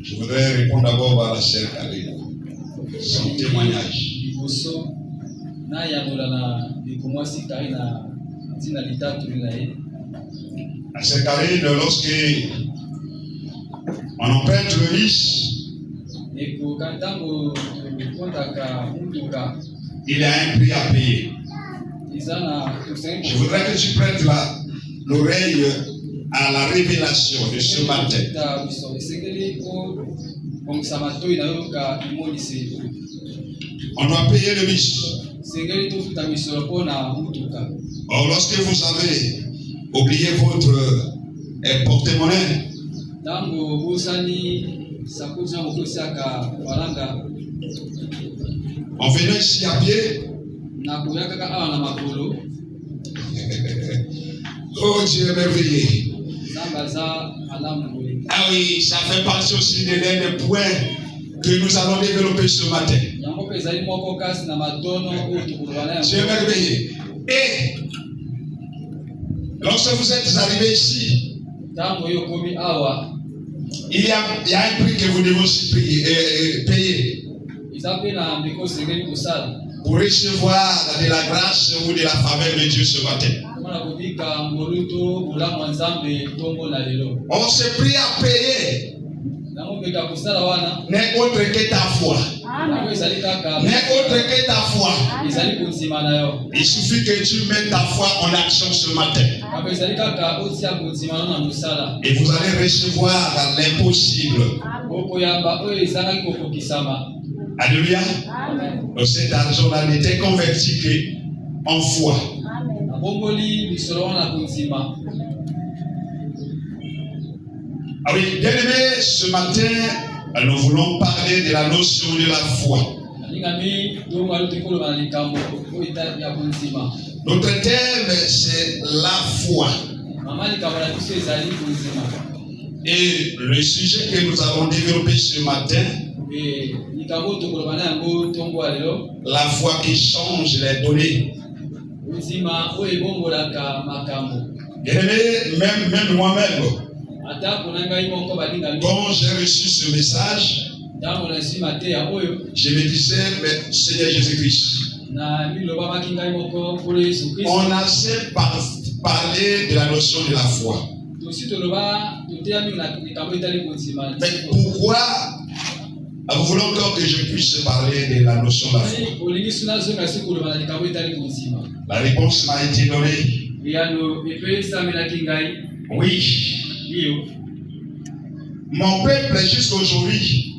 Je voudrais répondre d'abord à la sœur Karine. Son témoignage. La sœur Karine, lorsqu'on emprunte le riche, il y a un prix à payer. Je voudrais que tu prêtes l'oreille à la révélation de ce matin. On doit payer le riche. Or, lorsque vous avez oublié votre porte-monnaie, en venant ici à pied, oh Dieu merveilleux. Ah oui, ça fait partie aussi de l'un des points que nous allons développer ce matin. Dieu merveilleux. Et lorsque vous êtes arrivé ici, il y a un prix que vous devez aussi payer pour recevoir de la grâce ou de la faveur de Dieu ce matin. On se prie à payer n'est autre que ta foi. N'est autre que ta foi. Il suffit que tu mettes ta foi en action ce matin. Et vous allez recevoir l'impossible. Alléluia. Cet argent-là n'était converti qu'en foi. Ah oui, bien aimé, ce matin, nous voulons parler de la notion de la foi. Notre thème, c'est la foi. Et le sujet que nous allons développer ce matin, la foi qui change les données. Bien aimé, même moi-même, quand j'ai reçu ce message, je me disais, mais Seigneur Jésus-Christ, on a assez parlé de la notion de la foi. Mais pourquoi nous voulons encore que je puisse parler de la notion de la foi? La réponse m'a été donnée. Oui. Mon peuple jusqu'à aujourd'hui,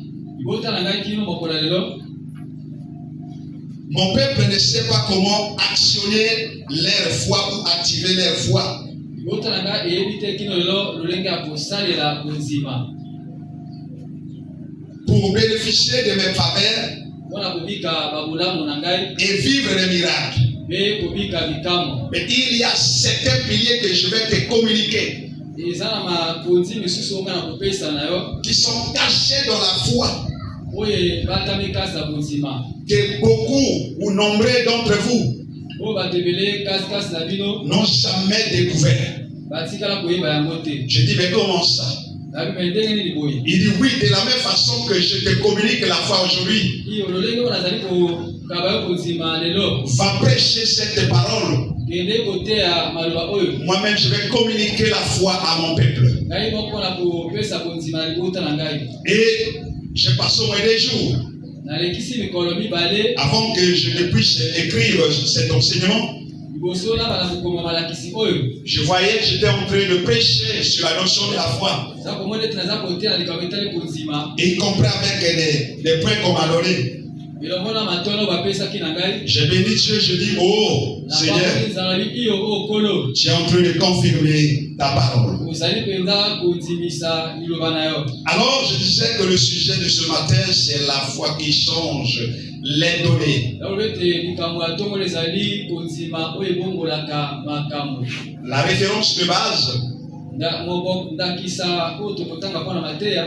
mon peuple ne sait pas comment actionner leur foi ou activer leur foi. Pour bénéficier de mes faveurs et vivre les miracles. Mais il y a certains piliers que je vais te communiquer qui sont cachés dans la foi, que beaucoup ou nombreux d'entre vous n'ont jamais découvert. Je dis, mais comment ça? Il dit oui, de la même façon que je te communique la foi aujourd'hui, va prêcher cette parole. Moi-même, je vais communiquer la foi à mon peuple. Et je passe au moins des jours avant que je ne puisse écrire cet enseignement. Je voyais, j'étais en train de prêcher sur la notion de la foi. Et il comprend avec des points qu'on m'a donnés. Je bénis Dieu, je dis, oh Seigneur, tu es en train de confirmer ta parole. Alors je disais que le sujet de ce matin, c'est la foi qui change les données. La référence de base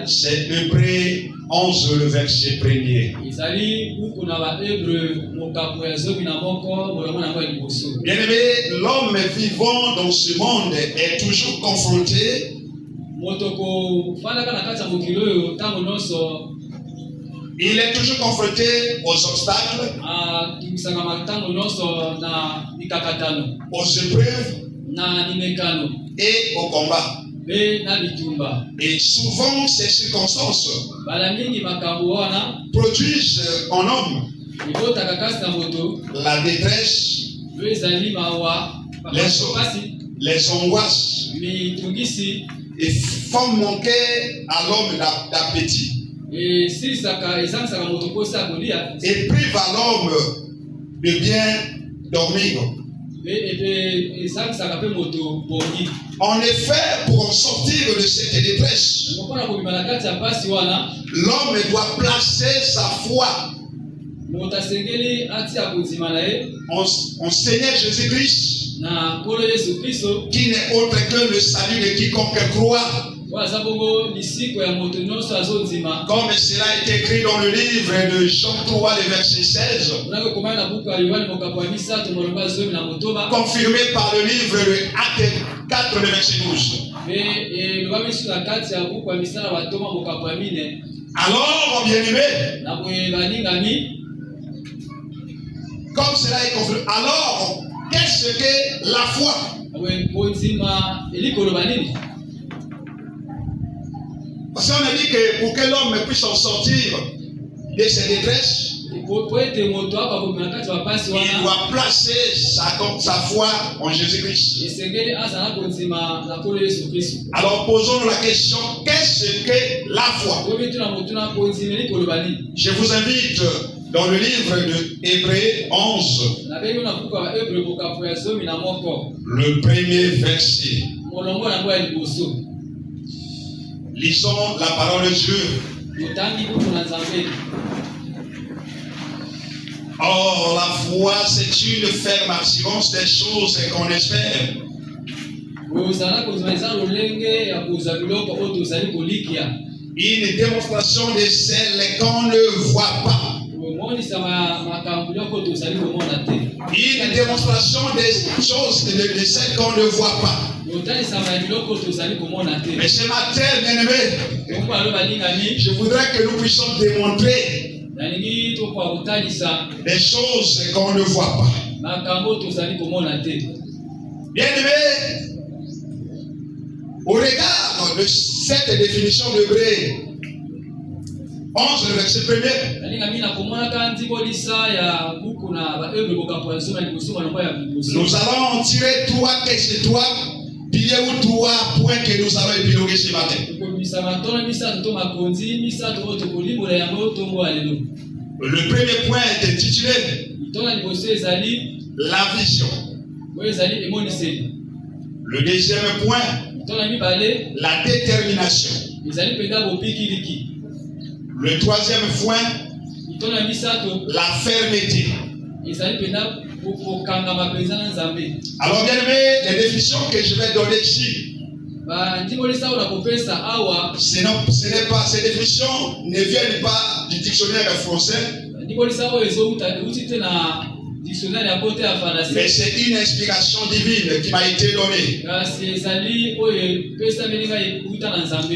C'est Hébreux 11, le verset 1er. Bien-aimé, l'homme vivant dans ce monde est toujours confronté il est toujours confronté aux obstacles, aux épreuves et au combat. Et souvent, ces circonstances produisent en homme la détresse, les angoisses, et font manquer à l'homme d'appétit. Et prive à l'homme de bien dormir. En effet, pour en sortir de cette détresse, l'homme doit placer sa foi en Seigneur Jésus-Christ, qui n'est autre que le salut de quiconque croit. Comme cela est écrit dans le livre de Jean 3, le verset 16, confirmé par le livre de Actes 4, le verset 12. Alors, bien-aimé, comme cela est confirmé, alors, qu'est-ce que la foi? Parce qu'on a dit que pour que l'homme puisse s'en sortir de ses détresses, il doit placer sa foi en Jésus-Christ. Alors posons la question, qu'est-ce que la foi? Je vous invite dans le livre de Hébreux 11, le premier verset. Lisons la parole de Dieu. Or, la foi, c'est une ferme assurance des choses qu'on espère. Une démonstration de celles qu'on ne voit pas. Une démonstration des choses de celles qu'on ne voit pas. Mais ce matin, bien-aimé, je voudrais que nous puissions démontrer des choses qu'on ne voit pas. Bien-aimé, au regard de cette définition de Hébreux 11, le verset 1er, nous allons en tirer trois piliers ou trois points que nous allons épiloguer ce matin. Le premier point est intitulé la vision. Le deuxième point, la détermination. Le troisième point, la fermeté. Alors bien aimé, les définitions que je vais donner ici, ce n'est pas, ces définitions ne viennent pas du dictionnaire français, mais c'est une inspiration divine qui m'a été donnée.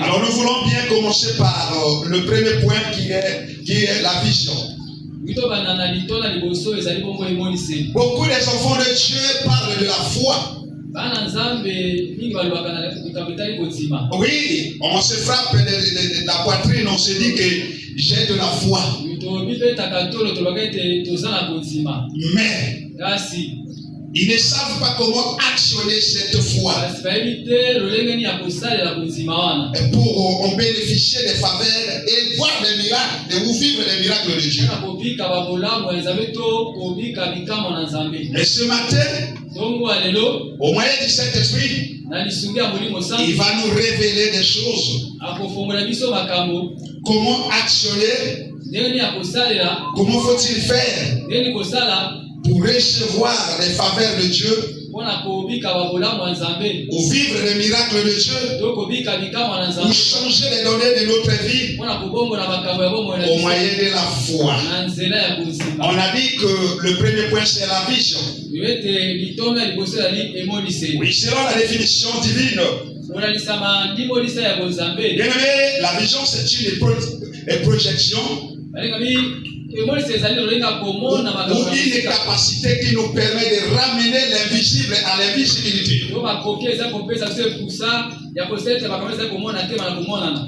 Alors nous voulons bien commencer par le premier point qui est la vision. Beaucoup des enfants de Dieu parlent de la foi. Oui, on se frappe de la poitrine, on se dit que j'ai de la foi. Mais ils ne savent pas comment actionner cette foi pour en bénéficier des faveurs et voir des miracles, et vous vivre les miracles de Dieu. Et ce matin, au moyen du Saint-Esprit, il va nous révéler des choses. Comment actionner? Comment faut-il faire pour recevoir les faveurs de Dieu ou vivre les miracles de Dieu, ou changer les données de notre vie au moyen de la foi. On a dit que le premier point c'est la vision. Oui, selon la définition divine. Bien aimé, la vision c'est une projection ou une capacité qui nous permet de ramener l'invisible à l'invisibilité.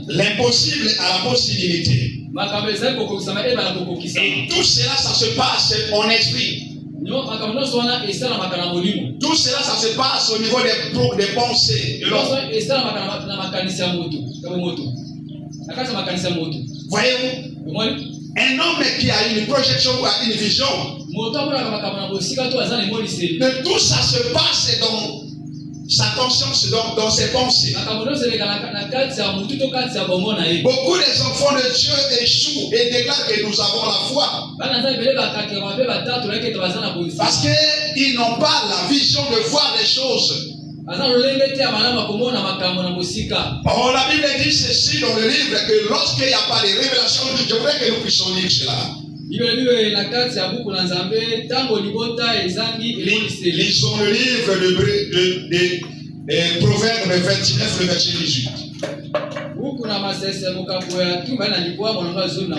L'impossible à la possibilité. Et tout cela, ça se passe en esprit. Tout cela, ça se passe au niveau des pensées de l'homme. Voyez-vous? Un homme qui a une projection ou a une vision, mais tout ça se passe dans sa conscience, dans ses pensées. Beaucoup des enfants de Dieu échouent et déclarent que nous avons la foi. Parce qu'ils n'ont pas la vision de voir les choses. Oh, la Bible dit ceci dans le livre, que lorsqu'il n'y a pas de révélation, je voudrais que nous puissions lire cela. Lisons le livre de Proverbes 29, le verset 18.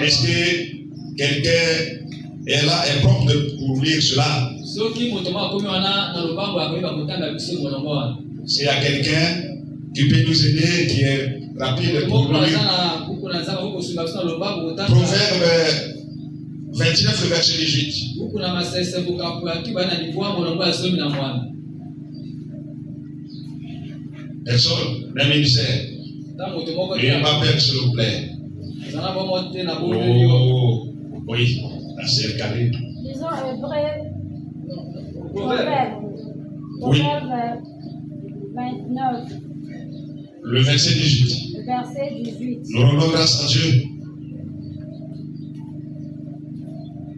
Est-ce que quelqu'un est là, est propre pour lire cela? S'il y a quelqu'un qui peut nous aider, qui est rapide pour nous lire. Proverbe 29, le verset 18. Personne, le ministère. Et ma père, s'il vous plaît. Oh, oui, c'est carré. Disons Proverbe. Oui. 29. Le verset 18. Le verset 18. Nous rendons grâce à Dieu.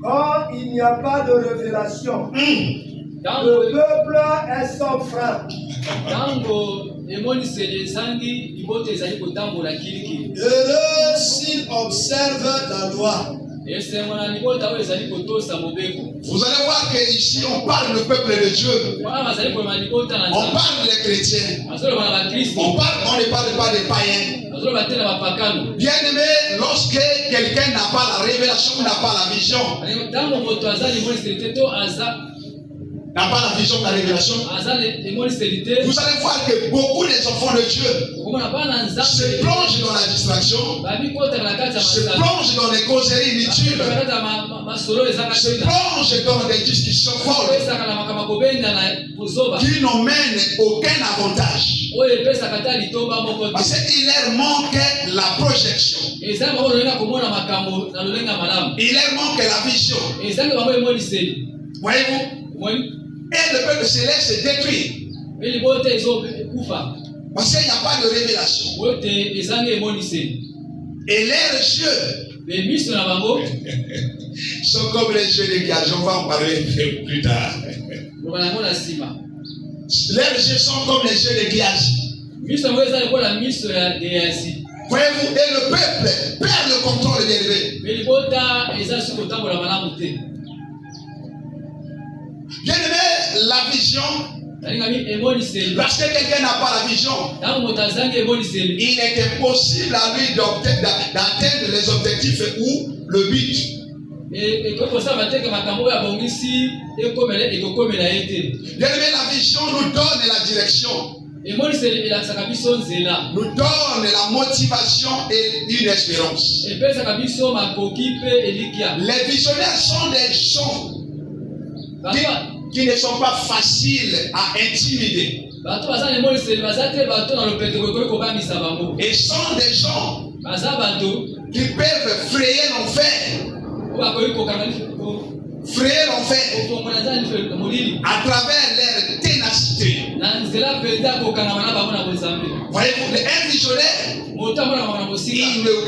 Quand il n'y a pas de révélation, le peuple est sans frein. Heureux s'il observe la loi. Vous allez voir qu'ici on parle du peuple de Dieu. On parle des chrétiens. On ne parle pas des païens. Bien aimé, lorsque quelqu'un n'a pas la révélation, n'a pas la vision, n'a pas la vision de la révélation, vous allez voir que beaucoup des enfants de Dieu se plongent dans la distraction, se plongent dans les causeries inutiles, se plongent dans des discussions folles qui n'ont mènent aucun avantage. Parce qu'il leur manque la projection. Il leur manque la vision. Voyez-vous? Et le peuple se laisse détruire. Parce qu'il n'y a pas de révélation. Et leurs yeux sont comme les yeux des gages. On va en parler plus tard. Leurs yeux sont comme les yeux des gages. Voyez-vous, et le peuple perd le contrôle des élevés. Bien aimé, la vision, parce que quelqu'un n'a pas la vision, il est impossible à lui d'atteindre les objectifs ou le but. Bien aimé, la vision nous donne la direction, nous donne la motivation et une espérance. Les visionnaires sont des gens qui ne sont pas faciles à intimider. Et sont des gens qui peuvent frayer l'enfer. Frayer l'enfer à travers leur ténacité. Voyez-vous, un visionnaire,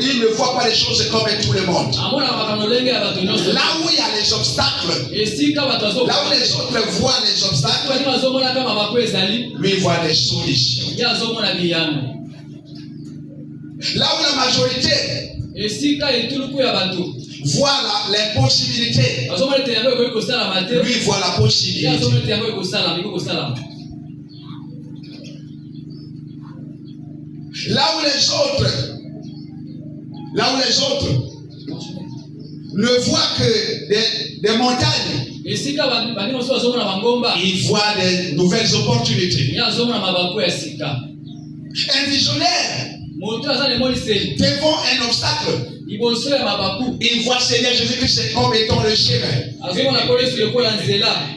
il ne voit pas les choses comme tout le monde. Là où il y a les obstacles, là où les autres voient les obstacles, lui il voit des solutions. Là où la majorité voit l'impossibilité, lui voit la possibilité. Là où les autres ne voient que des montagnes, ils voient des nouvelles opportunités. Un visionnaire, devant un obstacle, il voit Seigneur Jésus-Christ comme étant le chemin.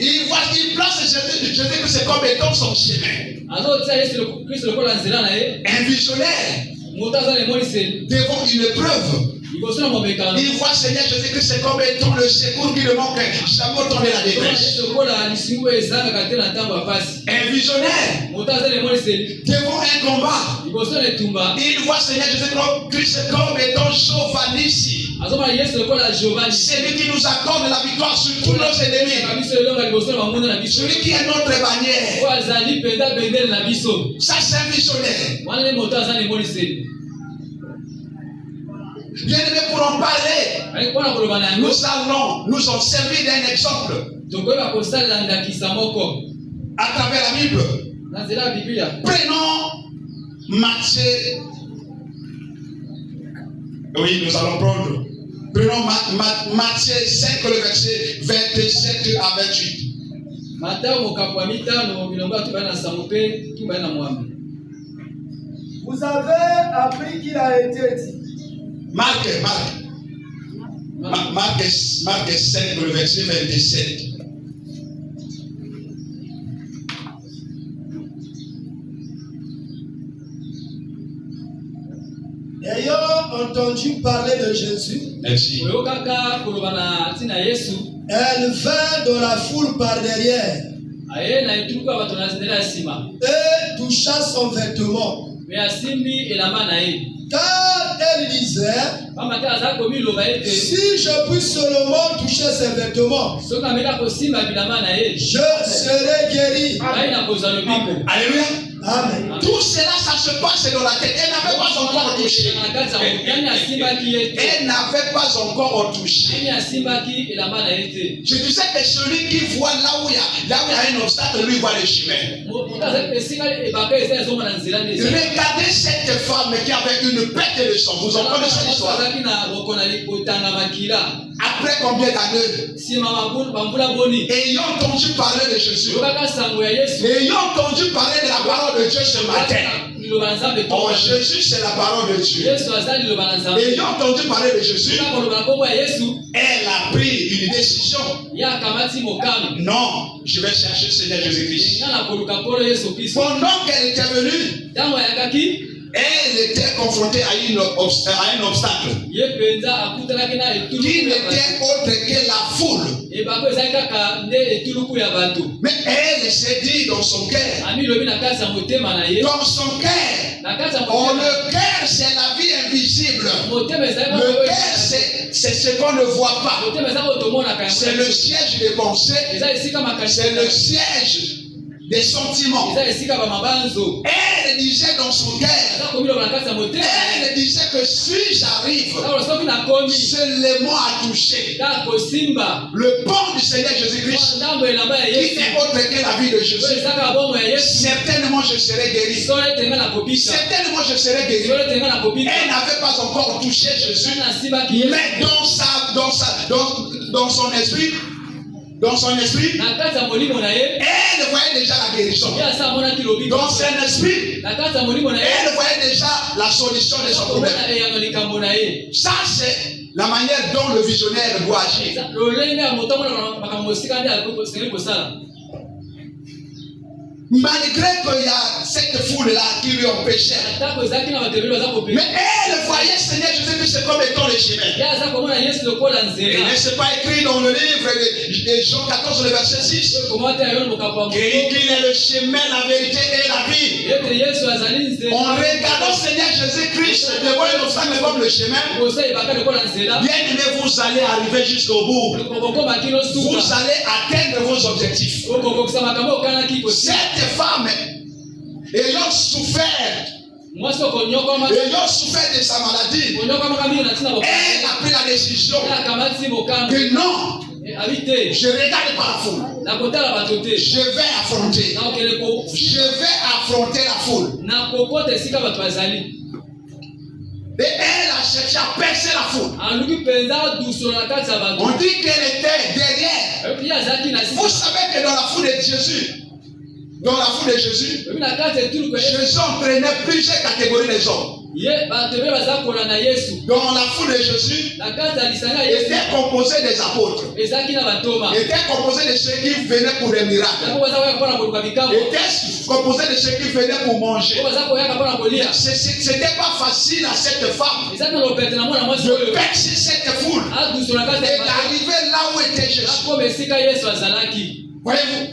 Il place Jésus-Christ comme étant son chemin. Un visionnaire, devant une épreuve, il voit Seigneur Jésus-Christ comme étant le secours qui ne manque jamais au temps de la détresse. Un visionnaire, devant un combat, il voit Seigneur Jésus-Christ comme étant chauffanici. C'est lui qui nous accorde la victoire sur tous nos ennemis. Celui qui est notre bannière. Ça c'est un visionnaire. Bien aimé, pour en parler, nous sommes servis d'un exemple à travers la Bible. Prenons Matthieu. Oui, nous allons prendre. Prenons Matthieu 5, le verset 27 à 28. Vous avez appris qu'il a été dit. Marc 5, le verset 27. Ayant entendu parler de Jésus, Merci. elle vint dans la foule par derrière et toucha son vêtement. Car elle disait, si je puis seulement toucher ses vêtements, je serai guéri. Alléluia. Amen. Tout cela, ça se passe dans la tête. Elle n'avait pas encore touché. Elle n'avait pas encore touché. Je disais que celui qui voit là où il y a un obstacle, lui voit le chemin. Regardez cette femme qui avait une perte de sang. Vous en connaissez l'histoire. Après combien d'années? Ayant entendu parler de Jésus, ayant entendu parler de la parole de Dieu ce matin. Oh, Jésus, c'est la parole de Dieu. Ayant entendu parler de Jésus, elle a pris une décision. Non, je vais chercher le Seigneur Jésus-Christ. Pendant qu'elle était venue, elle était confrontée à un obstacle qui n'était autre que la foule. Mais elle s'est dit dans son cœur, oh, le cœur c'est la vie invisible. Le cœur c'est ce qu'on ne voit pas. C'est le siège des pensées. C'est le siège des sentiments. Elle disait dans son cœur, elle disait que si j'arrive seulement à toucher le pont du Seigneur Jésus-Christ, qui n'est autre que la vie de Jésus, certainement je serai guéri. Certainement je serai guéri. Elle n'avait pas encore touché Jésus, mais dans son esprit, elle voyait déjà la guérison. Dans son esprit, elle voyait déjà la solution de son problème. Ça, c'est la manière dont le visionnaire doit agir. Malgré qu'il y a cette foule-là qui lui empêchait. Mais elle voyait Seigneur Jésus-Christ comme étant le chemin. Et n'est-ce pas écrit dans le livre de Et Jean 14, le verset 6. Qu'il est le chemin, la vérité et la vie. En regardant Seigneur Jésus-Christ devant un obstacle comme le chemin, bien aimé, vous allez arriver jusqu'au bout. Vous allez atteindre vos objectifs. Cette femme, ayant souffert de sa maladie, elle a pris la décision que non, je regarde pas la foule. Je vais affronter. Je vais affronter la foule. Et elle a cherché à percer la foule. On dit qu'elle était derrière. Vous savez que dans la foule de Jésus, Jésus entraînait plusieurs catégories de hommes. Dans la foule de Jésus, était composé des apôtres, était composé de ceux qui venaient pour des miracles, était composé de ceux qui venaient pour manger. C'était pas facile à cette femme de percer cette foule et d'arriver là où était Jésus. Voyez-vous?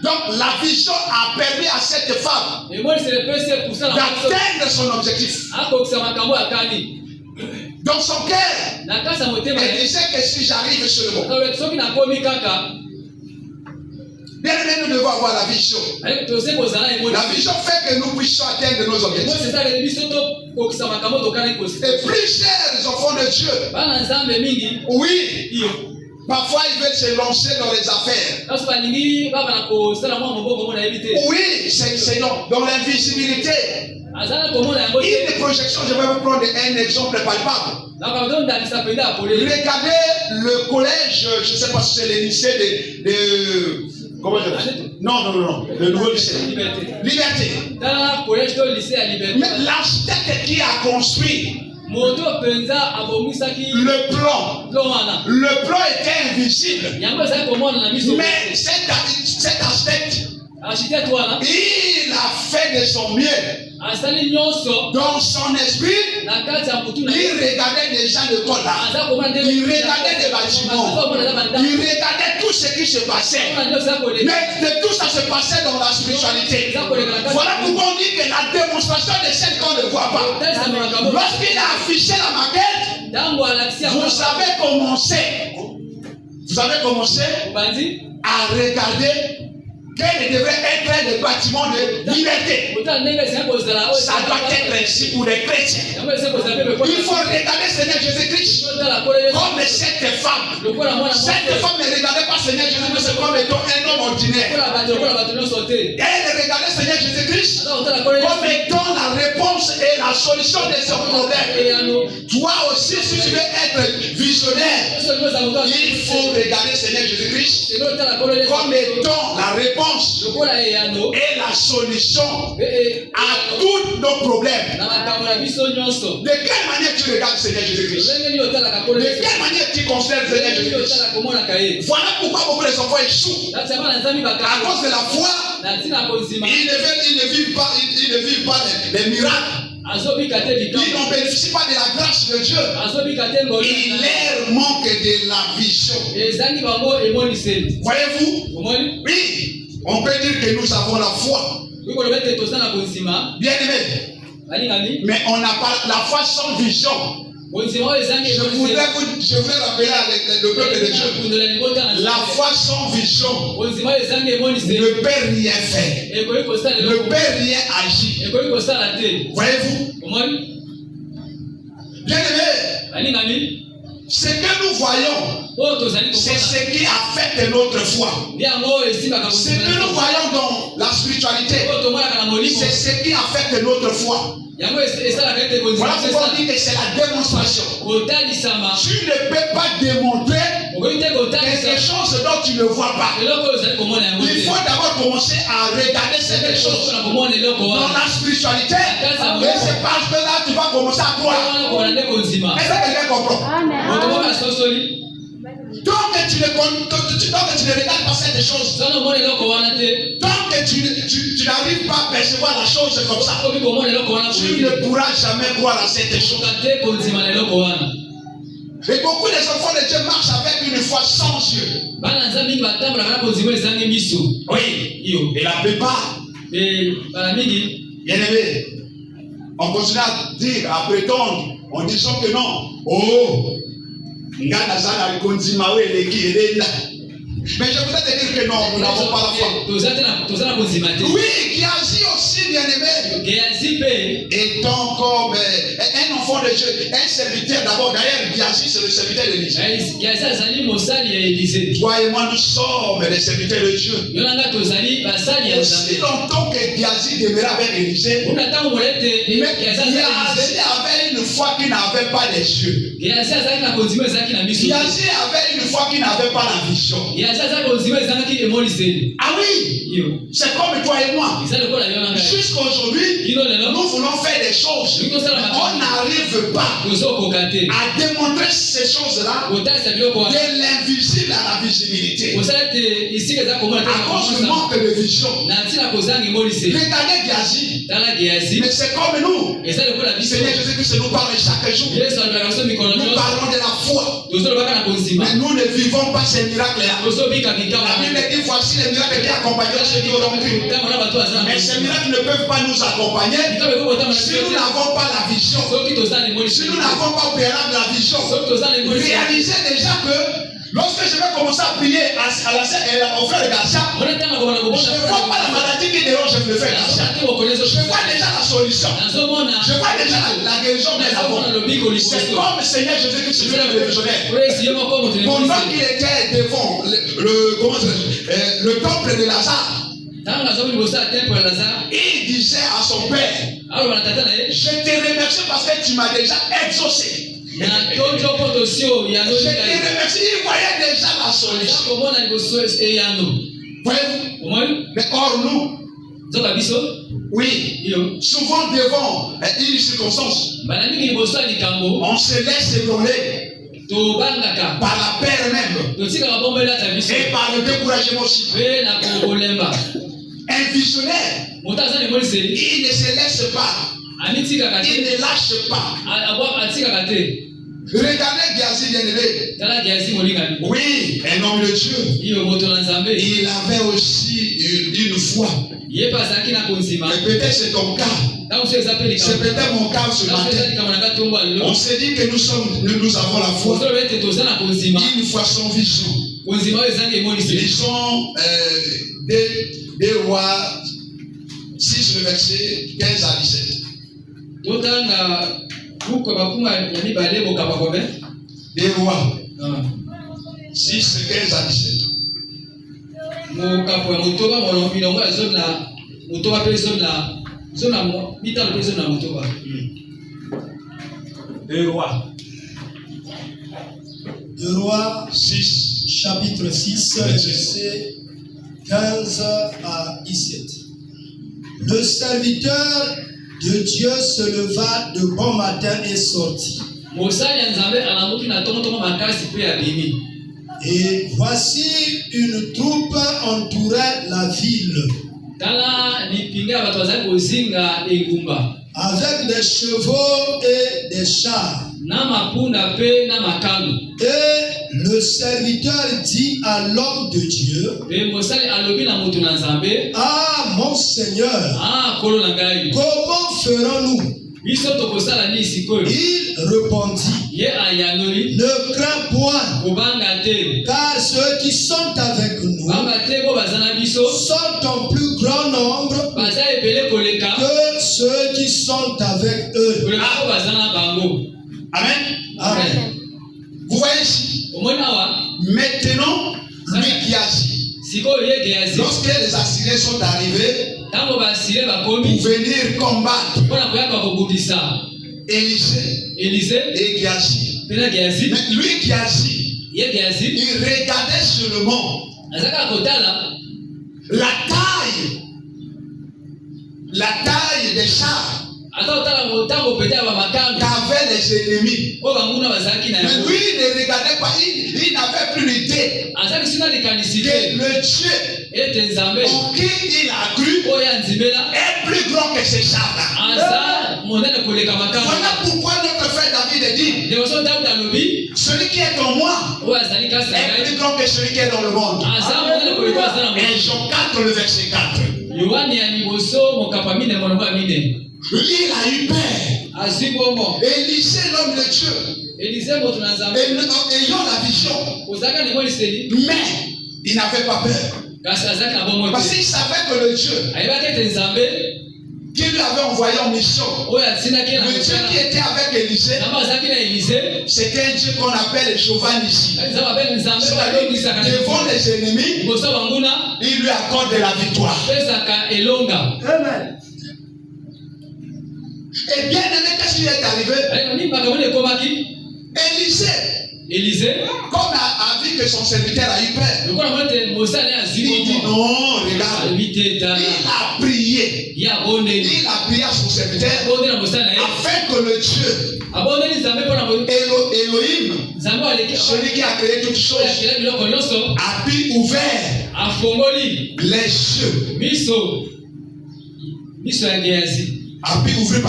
Donc la vision a permis à cette femme d'atteindre son objectif. Dans son cœur, elle disait que si j'arrive sur le monde, bien aimé, nous devons avoir la vision. La vision fait que nous puissions atteindre nos objectifs. Et plusieurs enfants de Dieu, oui, parfois ils veulent se lancer dans les affaires. Oui, c'est dans l'invisibilité. Une projection, je vais vous prendre un exemple palpable. Regardez le collège, je ne sais pas si c'est le lycée de comment je dis? Non, le nouveau lycée. Liberté. Mais l'architecte qui a construit le plan était invisible. Mais cet architecte, il a fait de son mieux. Dans son esprit, il regardait des gens de Kola. Il regardait des bâtiments. Il regardait tout ce qui se passait. Mais de tout ça se passait dans la spiritualité. Voilà pourquoi on dit que la démonstration de celle qu'on ne voit pas. Lorsqu'il a affiché la maquette, vous avez commencé à regarder quel devrait être le bâtiment de liberté. Ça doit être ainsi pour les chrétiens. Il faut regarder Seigneur Jésus-Christ comme cette femme. Cette femme ne regardait pas Seigneur Jésus-Christ comme étant un homme ordinaire. Elle regardait Seigneur Jésus-Christ comme étant la réponse et la solution de son problème. Toi aussi, si tu veux être visionnaire, il faut regarder Seigneur Jésus-Christ comme étant la réponse et la solution à tous nos problèmes. De quelle manière tu regardes Seigneur Jésus-Christ? De quelle manière tu considères Seigneur Jésus-Christ? Voilà pourquoi beaucoup de enfants échouent. À cause de la foi, ils ne vivent pas les miracles. Ils n'en bénéficient pas de la grâce de Dieu. Il leur manque de la vision. Voyez-vous? Oui. On peut dire que nous avons la foi. Bien aimé. Mais on n'a pas la foi sans vision. Je voudrais rappeler le peuple de Dieu. La foi sans vision ne peut rien faire. Ne peut rien agir. Voyez-vous? Bien aimé. Ce que nous voyons, c'est ce qui affecte notre foi. Ce que nous voyons dans la spiritualité, c'est ce qui affecte notre foi. Voilà pourquoi on dit que c'est la démonstration. Tu ne peux pas démontrer quelque chose dont tu ne vois pas. Il faut d'abord commencer à regarder cette chose dans la spiritualité. Et c'est parce que là tu vas commencer à croire. Est-ce que quelqu'un comprend? Tant que tu ne regardes pas cette chose, tant que tu n'arrives pas à percevoir la chose comme ça, tu ne pourras jamais croire à cette chose. Et beaucoup des enfants de Dieu marchent avec une foi sans Dieu. Oui. Et la plupart, bien aimé, on continue à dire, à prétendre, en disant que non. Oh, mais je voudrais te dire que non, nous n'avons pas la foi. Oui, Géasi aussi, bien aimé, étant comme un enfant de Dieu, un serviteur d'abord. D'ailleurs, Géasi, c'est le serviteur de l'Église. Toi et moi, nous sommes les serviteurs de Dieu. Aussi longtemps que Géasi demeurait avec l'Élysée, mais Géasi avait une foi qui n'avait pas les yeux. Géasi avait une foi qui n'avait pas la vision. Ah oui, c'est comme toi et moi. Jusqu'aujourd'hui, nous voulons faire des choses. On n'arrive pas à démontrer ces choses-là de l'invisible à la visibilité. À cause du manque de vision. Regardez Géasi. Mais c'est comme nous. Seigneur Jésus-Christ nous parle chaque jour. Nous parlons de la foi. Mais nous ne vivons pas ces miracles-là. La Bible dit voici les miracles qui accompagneront ceux qui auront cru. Mais ces miracles ne peuvent pas nous accompagner si nous n'avons pas la vision. Si nous n'avons pas opérable la vision. Réalisez déjà que lorsque je vais commencer à prier au frère Garcia, je ne vois pas la maladie qui dérange le frère Garcia. Je vois déjà la solution. Je vois déjà la guérison de la mort. C'est comme le Seigneur Jésus-Christ, le visionnaire. Pendant qu'il était devant le temple de Lazare, il disait à son père, je te remercie parce que tu m'as déjà exaucé. Je te remercie, il voyait déjà la solution. Voyez-vous? Mais or nous, oui, souvent devant une circonstance, on se laisse ébranler par la peur même et par le découragement aussi. Un visionnaire, il ne se laisse pas, il ne lâche pas. Regardez Géasi, bien-aimé. Oui, un homme de Dieu. Il avait aussi une foi. Mais peut-être c'est ton cas. C'est peut-être mon cas ce matin. On s'est dit que nous avons la foi. Une foi sans vision. Lisons 2 Rois 6, le verset 15 à 17. Des rois 6, 15 à 17. Deux rois 6, chapitre 6, verset 15 à 17. Le serviteur de Dieu se leva de bon matin et sortit. Et voici une troupe entourait la ville avec des chevaux et des chars. Et le serviteur dit à l'homme de Dieu, ah mon Seigneur, comment ferons-nous? Il répondit, ne crains point, car ceux qui sont avec nous sont en plus grand nombre que ceux qui sont avec eux. Amen. Amen. Vous voyez ici, maintenant, lui Géasi, lorsque les Assyriens sont arrivés pour venir combattre Élisée et Géasi, mais lui Géasi, il regardait seulement la taille des chars qu'avaient les ennemis. Mais lui, il ne regardait pas, il n'avait plus l'idée que le Dieu en qui il a cru est plus grand que ces chars-là. Voilà pourquoi notre frère David dit, celui qui est dans le monde. Et Jean 4, le verset 4. Il a eu peur. Élisée, l'homme de Dieu, ayant la vision, mais il n'avait pas peur. Parce qu'il savait que le Dieu qui lui avait envoyé en mission, le Dieu qui était avec Élisée, c'était un Dieu qu'on appelle Jéhovah Nissi. Devant les ennemis, il lui accorde la victoire. Amen. Et bien aimé, qu'est-ce qui est arrivé? Élisée, comme a vu que son serviteur a eu peur, il dit non, regarde, il a prié. Il a prié à son serviteur afin que le Dieu Elohim, celui qui a créé toutes choses, a pu ouvrir les yeux. A pu ouvrir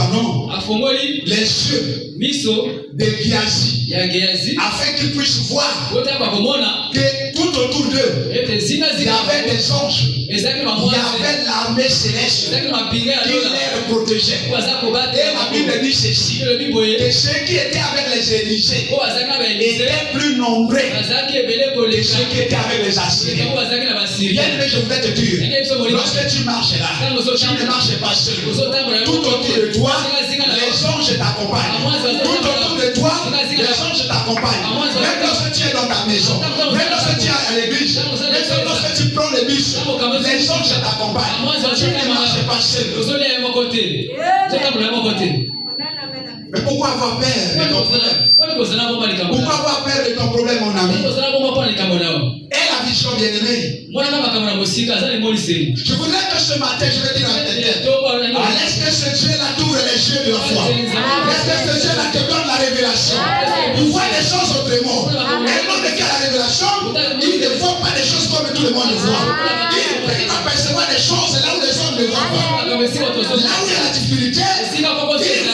les yeux de Géasi, afin qu'ils puissent voir que tout autour d'eux, il y avait des anges, il y avait l'armée céleste qui les protégeait. Et la Bible dit ceci, que ceux qui étaient avec les Élysées étaient plus nombreux que ceux qui étaient avec les Assyriens. Bien, mais je voudrais te dire, lorsque tu marches là, tu ne marches pas seul. Tout autour de toi, les anges t'accompagnent. Tout autour de toi, les anges t'accompagnent. Même lorsque tu es dans ta maison, même lorsque tu es à l'église, même lorsque tu prends le bus, les anges t'accompagnent. Tu ne marches pas seul. Mais pourquoi avoir peur de ton problème? Pourquoi avoir peur de ton problème, mon ami? Et la vision bien-aimée. Je voudrais que ce matin, je vais dire à quelqu'un, est-ce que ce Dieu-là t'ouvre les yeux de la foi? Est-ce que ce Dieu-là te donne la révélation? Pour voir les choses autrement. Et non de quelle révélation, il ne voit pas les choses comme tout le monde le voit. Il va percevoir des choses là où les hommes ne voient pas. Là où il y a la difficulté, il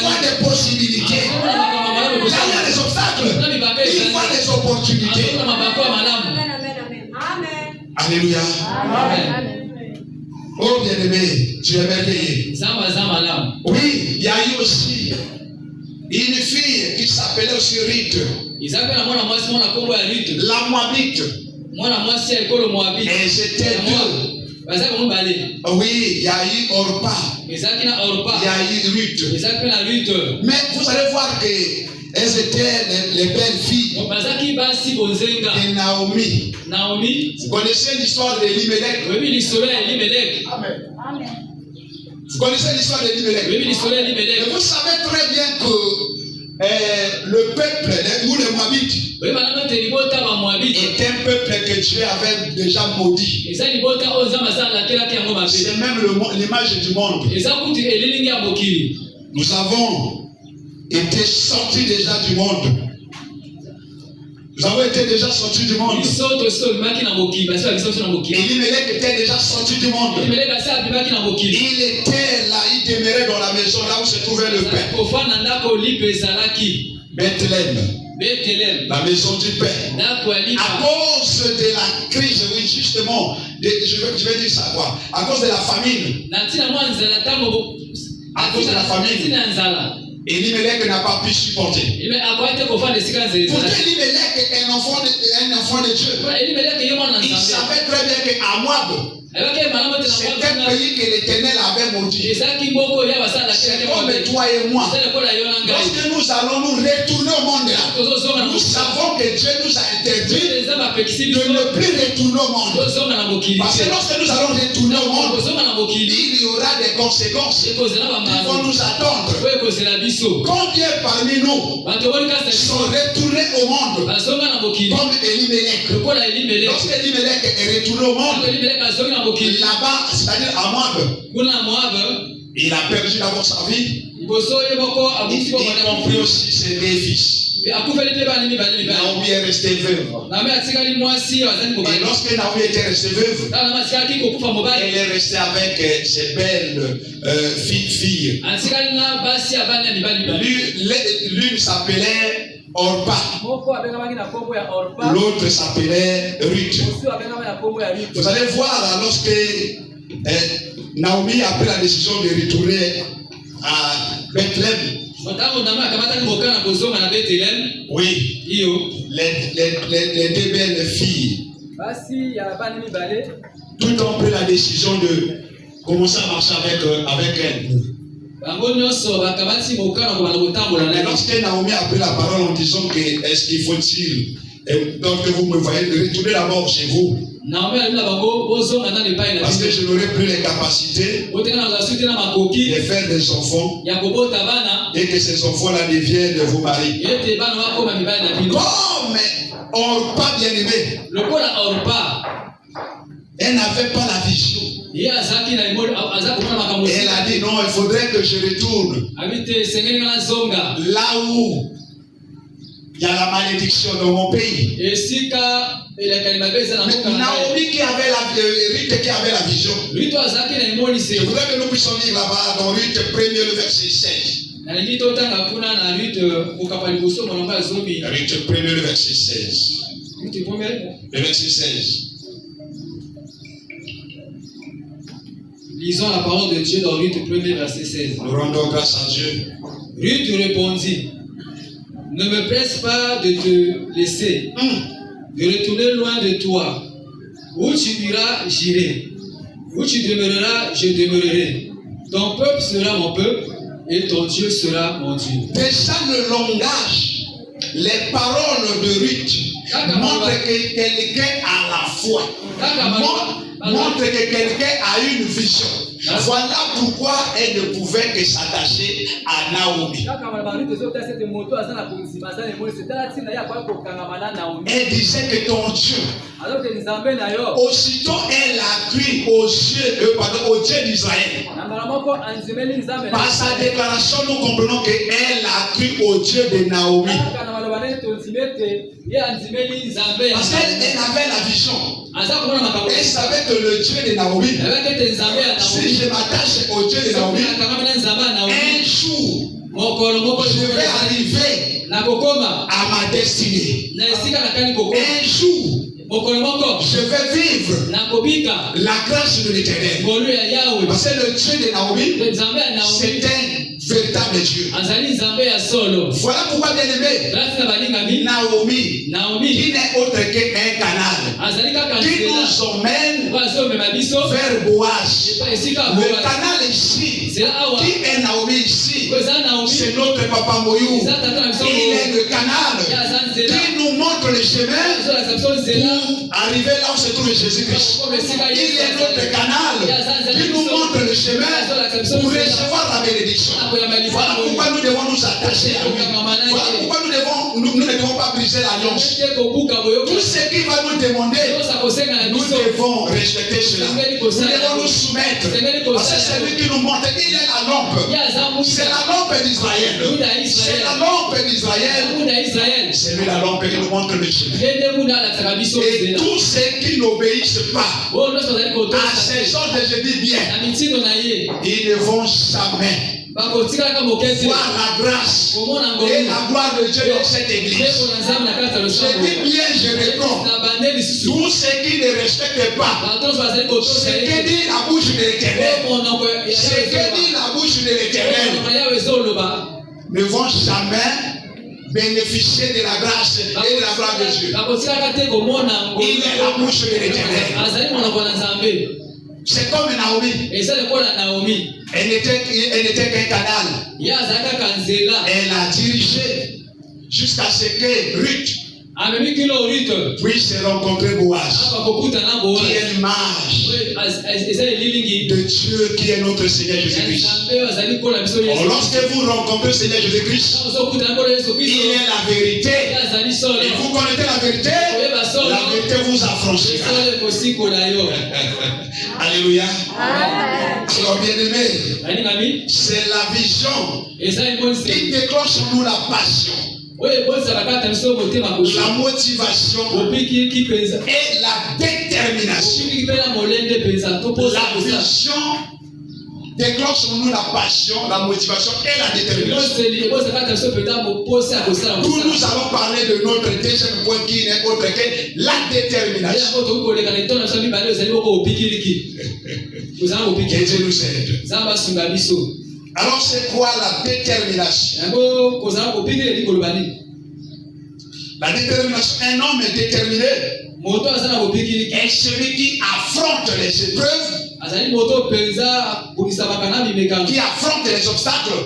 voit des possibilités. Là où il y a des obstacles, il voit des opportunités. Alléluia. Oh bien-aimé, tu es merveilleux. Oui, il y a eu aussi une fille qui s'appelait aussi Ruth. La Moabite. Et c'était deux. Oui, il y a eu Orpa. Il y a eu Ruth. Mais vous allez voir que elles étaient les belles filles de Naomi. Vous connaissez l'histoire d'Elimelech? Amen. Vous connaissez l'histoire d'Elimelech? Mais vous savez très bien que le peuple ou les Moabites est un peuple que Dieu avait déjà maudit. C'est même l'image du monde. Nous avons été sortis déjà du monde. Nous avons été déjà sortis du monde. Elimelech était déjà sorti du monde. Il était là, il demeurait dans la maison, là où se trouvait le père. Bethléem, la maison du père. À cause de la crise, oui, justement, je vais dire ça quoi? À cause de la famine. À cause de la famine. Elimelech n'a pas pu supporter. Pourtant, Elimelech est un enfant de Dieu. Il savait très bien qu'à Moab, c'est un pays que l'Éternel avait maudit. C'est comme toi et moi. Lorsque nous allons nous retourner au monde, nous savons que Dieu nous a interdit de ne plus retourner au monde. Parce que lorsque nous allons retourner au monde, il y aura des conséquences qui vont nous attendre. Combien parmi nous sont retournés au monde comme Elimelech? Lorsque Elimelech est retourné au monde, là-bas, c'est-à-dire à Moab, il a perdu d'abord sa vie. Il compris aussi ses deux fils. Naomi est restée veuve. Et lorsque Naomi était restée veuve, elle est restée avec ses belles filles. L'une s'appelait Orpa. L'autre s'appelait Ruth. Vous allez voir lorsque Naomi a pris la décision de retourner à Bethléem. Oui. Les deux belles filles. Tout ont pris la décision de commencer à marcher avec elle. Mais lorsque Naomi a pris la parole en disant que est-ce qu'il faut-il, donc que vous me voyez, retournez d'abord chez vous. Parce que je n'aurai plus les capacités de faire des enfants et que ces enfants-là deviennent vos maris. Comme Orpa bien-aimé, elle n'avait pas la vision. Et elle a dit non, il faudrait que je retourne là où il y a la malédiction dans mon pays. Naomi qui avait Ruth qui avait la vision. Je voudrais que nous puissions lire là-bas dans Ruth 1er le verset 16. Ruth 1er le verset 16. Le verset 16. Lisons la parole de Dieu dans Ruth 1er verset 16. Nous rendons grâce à Dieu. Ruth répondit: ne me presse pas de te laisser, de retourner loin de toi. Où tu iras, j'irai. Où tu demeureras, je demeurerai. Ton peuple sera mon peuple et ton Dieu sera mon Dieu. Déjà le langage, les paroles de Ruth montrent que quelqu'un a la foi. Montre que quelqu'un a une vision. Voilà pourquoi elle ne pouvait que s'attacher à Naomi. Elle disait que ton Dieu, aussitôt elle a cru au Dieu d'Israël. Par sa déclaration, nous comprenons qu'elle a cru au Dieu de Naomi. Parce qu'elle avait la vision. Elle savait que le Dieu de Naomi, si je m'attache au Dieu de Naomi, un jour, je vais arriver à ma destinée. Un jour, je vais vivre la grâce de l'Éternel. Parce que le Dieu de Naomi, c'est un véritable Dieu. Voilà pourquoi, bien aimé, Naomi, qui n'est autre qu'un canal, qui nous emmène vers Boaz. Le canal ici, qui est Naomi ici, c'est notre papa Moyou. Il est le canal qui nous montre le chemin pour arriver là où se trouve Jésus-Christ. Il est notre canal qui nous montre le chemin pour recevoir la bénédiction. Voilà pourquoi nous devons nous attacher à lui. Voilà pourquoi nous ne devons pas briser l'alliance. Tout ce qu'il va nous demander, nous devons respecter cela. Nous devons nous soumettre. Parce que c'est lui qui nous montre. Il est la lampe. C'est la lampe d'Israël. C'est la lampe d'Israël. C'est lui la lampe qui nous montre le chemin. Et tous ceux qui n'obéissent pas à ces ordres, je dis bien, ils ne vont jamais voir la grâce et la gloire de Dieu dans cette église. Je dis bien, je réponds. Tous ceux qui ne respectent pas ce que dit la bouche de l'Éternel, ce que dit la bouche de l'Éternel, ne vont jamais bénéficier de la grâce et de la gloire de Dieu. Il est la bouche de l'Éternel. C'est comme Naomi. Elle n'était qu'un canal. Elle a dirigé jusqu'à ce que Ruth puisse rencontrer Boaz, qui est l'image de Dieu qui est notre Seigneur Jésus-Christ. Lorsque vous rencontrez le Seigneur Jésus-Christ, il est la vérité. Et vous connaissez la vérité vous affranchira. Alléluia. Alors bien aimé, c'est la vision qui déclenche en nous la passion, la motivation et la détermination. La vision déclenche en nous la passion, la motivation et la détermination. Nous allons parler de notre deuxième point qui n'est autre que la détermination. Que Dieu nous aide. Alors c'est quoi la détermination? La détermination, un homme est déterminé est celui qui affronte les épreuves, qui affronte les obstacles,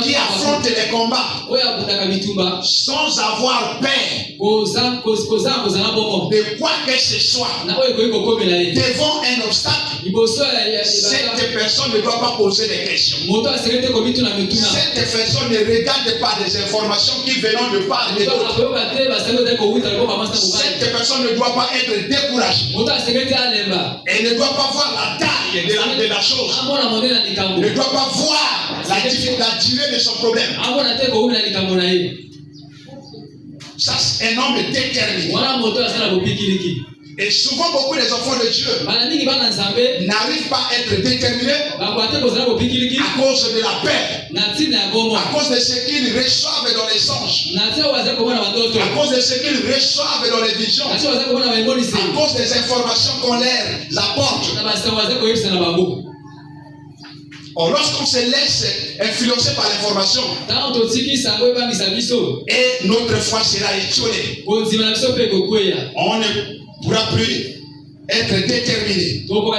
qui affronte les combats sans avoir peur de quoi que ce soit. Devant un obstacle, cette personne ne doit pas poser des questions. Cette personne ne regarde pas des informations qui viennent de part et d'autre. Cette personne ne doit pas être découragée. Elle ne doit pas voir la taille de la chose. Elle ne doit pas voir la durée de son problème. Ça, c'est un homme déterminé. Et souvent, beaucoup des enfants de Dieu n'arrivent pas à être déterminés à cause de la paix, à cause de ce qu'ils reçoivent dans les songes, à cause de ce qu'ils reçoivent dans les visions, à cause des informations qu'on leur apporte. Or, lorsqu'on se laisse influencer par l'information, et notre foi sera étiolée, on ne pourra plus être déterminé. Or,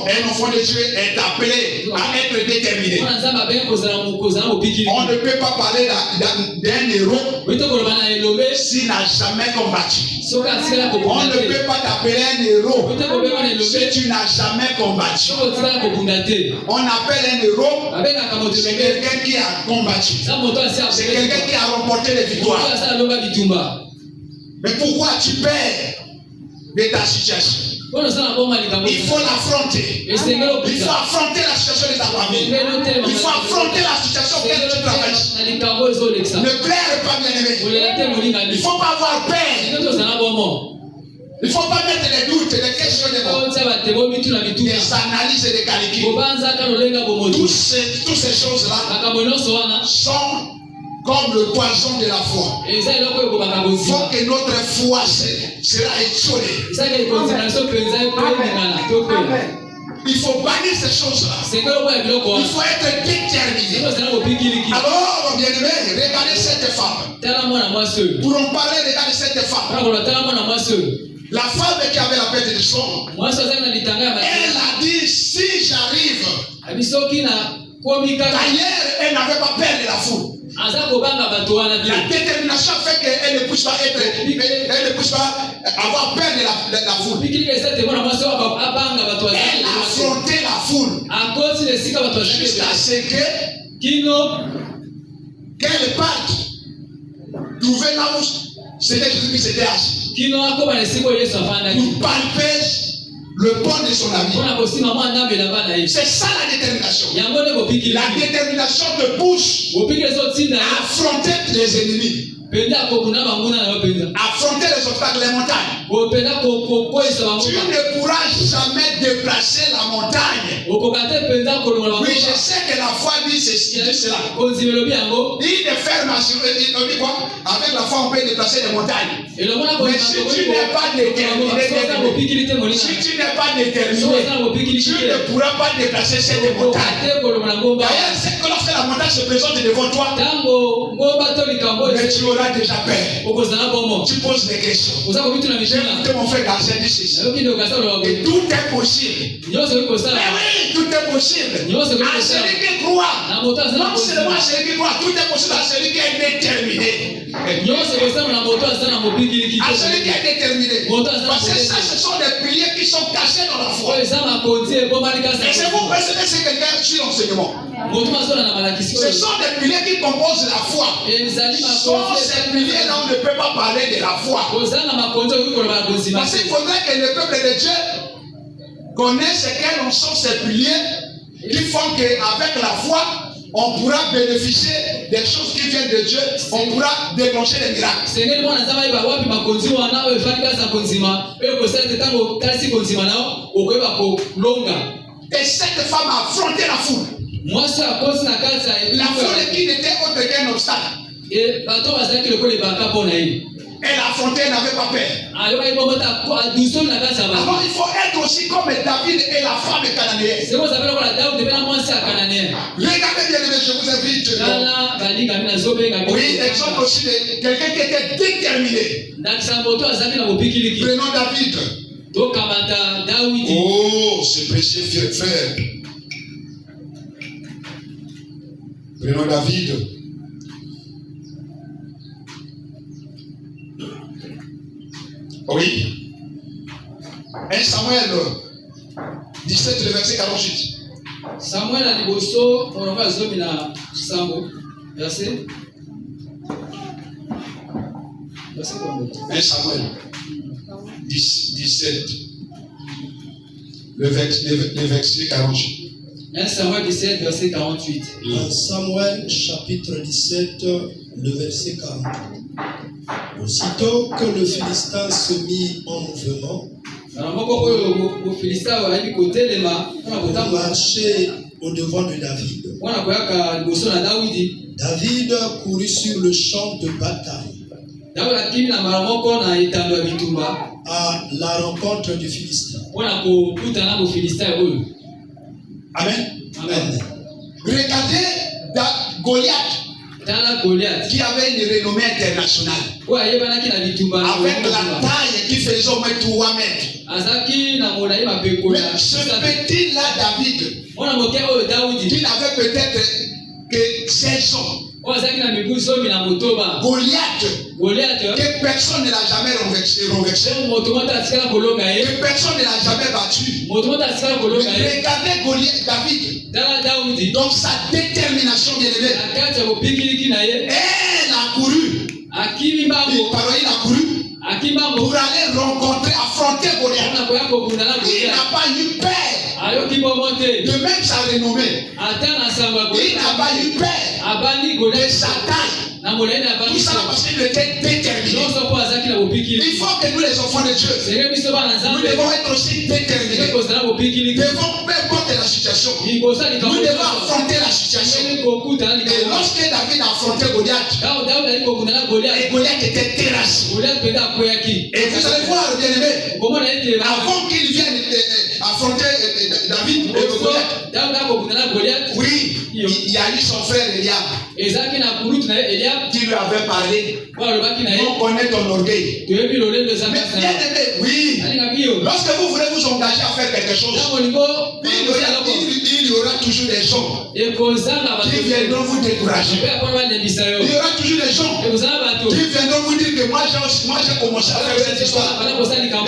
un enfant de Dieu est appelé à être déterminé. On ne peut pas parler d'un héros s'il n'a jamais combattu. On ne peut pas t'appeler un héros si tu n'as jamais combattu. On appelle un héros, c'est quelqu'un qui a combattu. C'est quelqu'un qui a remporté les victoires. Mais pourquoi tu perds de ta situation? Il faut l'affronter. Il faut affronter la situation de ta famille. Il faut affronter la situation que tu traverses. Ne pleure pas, bien-aimé. Il ne faut pas avoir peur. Il ne faut pas mettre des doutes, des questionnements, des analyses et des calculs. Toutes ces choses-là sont comme le poison de la foi. Il faut que notre foi sera étiolée. Il faut bannir ces choses-là. Il faut être déterminé. Alors, bien-aimé, regardez cette femme. Pour en parler, regardez cette femme. La femme qui avait la perte de sang, elle a dit, si j'arrive, d'ailleurs, elle n'avait pas peur de la foule. La détermination fait qu'elle ne puisse pas avoir peur de la foule. Elle a affronté la foule jusqu'à ce qu'elle parte trouver là où c'était Jésus qui s'était assis pour palper le pont de son ami. C'est ça la détermination. La détermination te pousse à affronter les ennemis, affronter les obstacles, les montagnes. Tu ne pourras jamais déplacer la montagne. Oui, je sais que la foi dit cela. Il est ferme, avec la foi on peut déplacer les montagnes. Mais si tu n'es pas déterminé, si tu n'es pas déterminé, tu ne pourras pas déplacer cette montagne. D'ailleurs, c'est que lorsque la montagne se présente devant toi, mais tu auras déjà peur. Tu poses des questions. J'ai mon frère Garcia dit ceci. Et tout est possible. Mais oui, tout est possible. À celui qui croit, non seulement à celui qui croit, tout est possible à celui qui est déterminé. À celui qui est déterminé. Parce que ça, ce sont des piliers qui sont cachés dans la foi. Et c'est vous percevez si quelqu'un suit l'enseignement. Ce sont des piliers qui composent la foi. Sans ces piliers-là, on ne peut pas parler de la foi. Parce qu'il faudrait que le peuple de Dieu connaisse quels sont ces piliers qui font qu'avec la foi, on pourra bénéficier des choses qui viennent de Dieu, on pourra déclencher les miracles. Et cette femme a affronté la foule. La foule qui n'était autre qu'un obstacle. Elle a affronté, elle n'avait pas peur. Alors il faut être aussi comme David et la femme cananéenne. Regardez bien, je vous invite. Oui, exemple aussi de quelqu'un qui était déterminé. Prenons David. Oh, ce précieux frère. Prenons David. Oui. 1 Samuel 17, le verset 48. Samuel a liboso, on va zoominer na Sambo. Verset. Verset combien? 1 Samuel 17. Le verset 48. 1 Samuel 17, verset 48. Samuel chapitre 17, le verset 48. Aussitôt que le Philistin se mit en mouvement, il marchait au-devant de David. David courut sur le champ de bataille à la rencontre du Philistin. Amen. Amen. Regardez Goliath. Qui avait une renommée internationale. Avec la taille qui faisait au moins 3 mètres. Mais ce petit-là, David, qui n'avait peut-être que 16 ans. Goliath, que personne ne l'a jamais renversé, que personne ne l'a jamais battu. Mais regardez David, dans sa détermination bien-aimée, elle a couru. Il a couru pour aller rencontrer, affronter Goliath. Il n'a pas eu peur. De même sa renommée. Il n'a pas eu peur de sa taille. Tout ça parce qu'il était déterminé. Il faut que nous, les enfants de Dieu, nous devons être aussi déterminés. Peu importe la situation, nous devons affronter la situation. Et lorsque David a affronté Goliath, et Goliath était terrassé. Et vous allez voir, bien aimé, avant qu'il vienne affronter David et Goliath, oui, il y a eu son frère Eliab qui lui avait parlé. On connaît ton orgueil. Mais bien aimé, oui, lorsque vous voulez vous engager à faire quelque chose, il y aura toujours des gens qui viendront vous décourager. Il y aura toujours des gens qui viendront vous dire que moi j'ai commencé à faire cette histoire et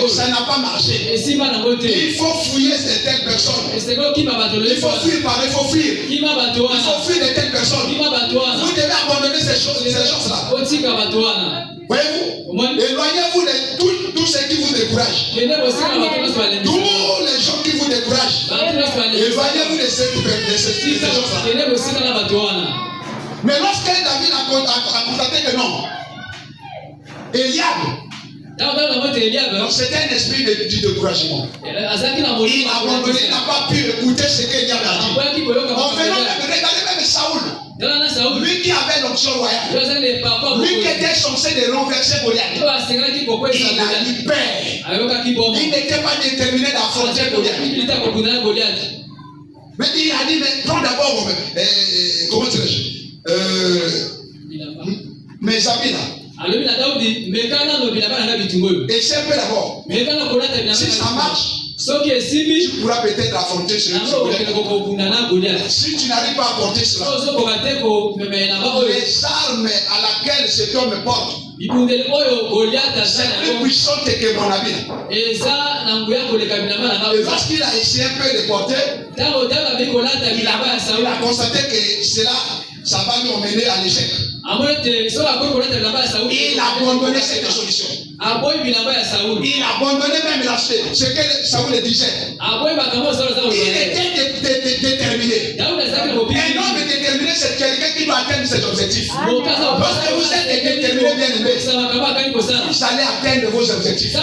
ça n'a pas marché. Il faut fouiller certaines personnes. Il faut fuir par il faut fuir. Il faut fuir de telles personnes. Vous devez abandonner ces choses-là. Voyez-vous? Éloignez-vous de tout ce qui vous décourage. Tous les gens qui vous découragent. Éloignez-vous de ces choses-là. Mais lorsque David a constaté que non, Eliab, c'était un esprit de découragement. Il a abandonné, il n'a pas pu écouter ce qu'Eliab a dit. Regardez même Saoul. Lui qui avait l'option royale, lui qui était censé de renverser Goliath, il a eu peur. Il n'était pas déterminé d'affronter Goliath. Mais il a dit, mais prends d'abord, comment dirais-je, mes amis là. Essaie un peu d'abord. Si ça marche, tu pourras peut-être affronter ce Goliath. Si tu n'arrives pas à affronter cela, les armes à laquelle cet homme porte, c'est plus puissant que mon ami. Et lorsqu'il a essayé un peu de porter, il a constaté que ça va nous emmener à l'échec. Il a abandonné cette solution. Il a abandonné même ce que Saoul disait. Il était déterminé. Un homme déterminé, c'est quelqu'un qui doit atteindre ses objectifs. objectifs. Lorsque vous êtes déterminé, bien aimé, vous allez atteindre vos objectifs.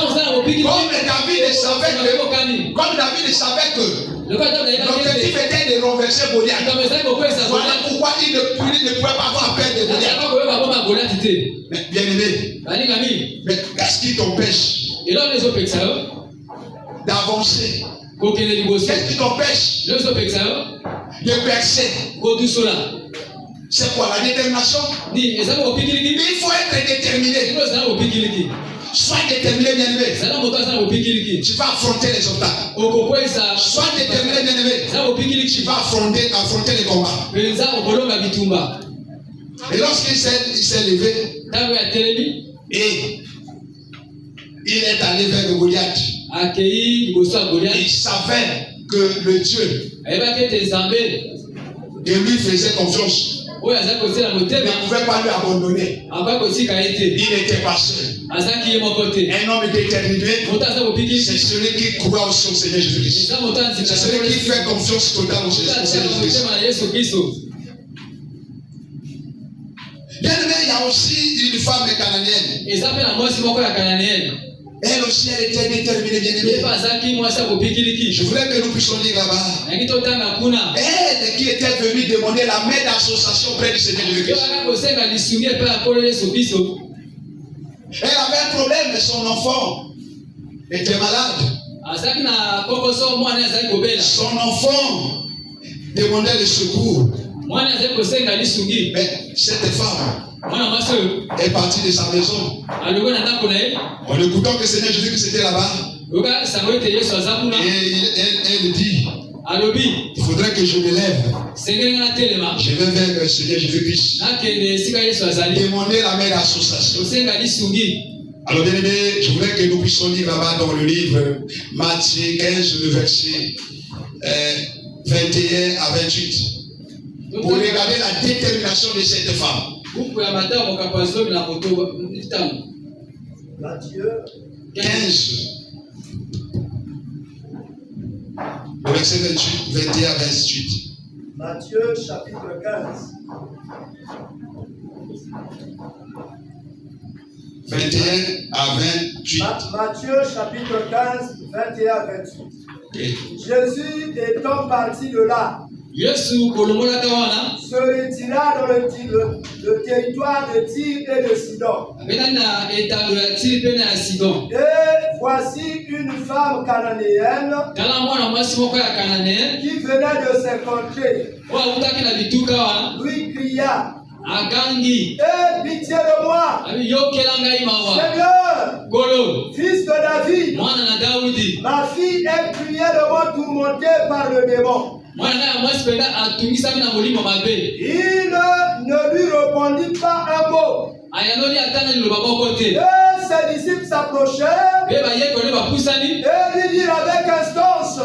Comme David savait que l'objectif était de renverser Goliath. Voilà pourquoi il ne pouvait pas avoir peur de Goliath. Mais bien aimé, mais qu'est-ce qui t'empêche d'avancer? Qu'est-ce qui t'empêche de percer? C'est quoi la détermination? Il faut être déterminé. Sois déterminé, bien aimé. Tu vas affronter les obstacles. Sois déterminé, bien aimé. Tu vas affronter les combats. Et lorsqu'il s'est levé, et il est allé vers le Goliath. Il savait que le Dieu de lui faisait confiance. Il ne pouvait pas lui abandonner. Il n'était pas seul. Un homme déterminé, c'est celui qui croit au Seigneur Jésus-Christ. C'est celui qui fait confiance totale au Seigneur Jésus-Christ. Bien aimé, il y a aussi une femme cananéenne. Elle aussi, elle était déterminée, bien aimée. Je voulais que nous puissions lire là-bas. Elle qui était venue demander la main d'association auprès du Seigneur Jésus-Christ. Elle avait un problème, mais son enfant était malade. Son enfant demandait le secours. Mais cette femme est partie de sa maison. En écoutant que le Seigneur Jésus-Christ était là-bas, et elle dit, il faudrait que je me lève. Je vais vers le Seigneur Jésus-Christ. Demander la main d'association. Alors bien aimé, je voudrais que nous puissions lire là-bas dans le livre Matthieu 15, le verset 21 à 28. Pour regarder la détermination de cette femme. Matthieu 15. Le verset 21 à 28. Matthieu chapitre 15. 21 à 28. Matthieu chapitre 15, 21 à 28. Okay. Jésus étant parti de là, se retira dans le territoire de Tyr et de Sidon. Et voici une femme cananéenne qui venait de ses contrées. Lui cria, et pitié de moi, Seigneur, fils de David, ma fille est cruellement tourmentée par le démon. Il ne lui répondit pas un mot. Et ses disciples s'approchèrent et lui dirent avec instance,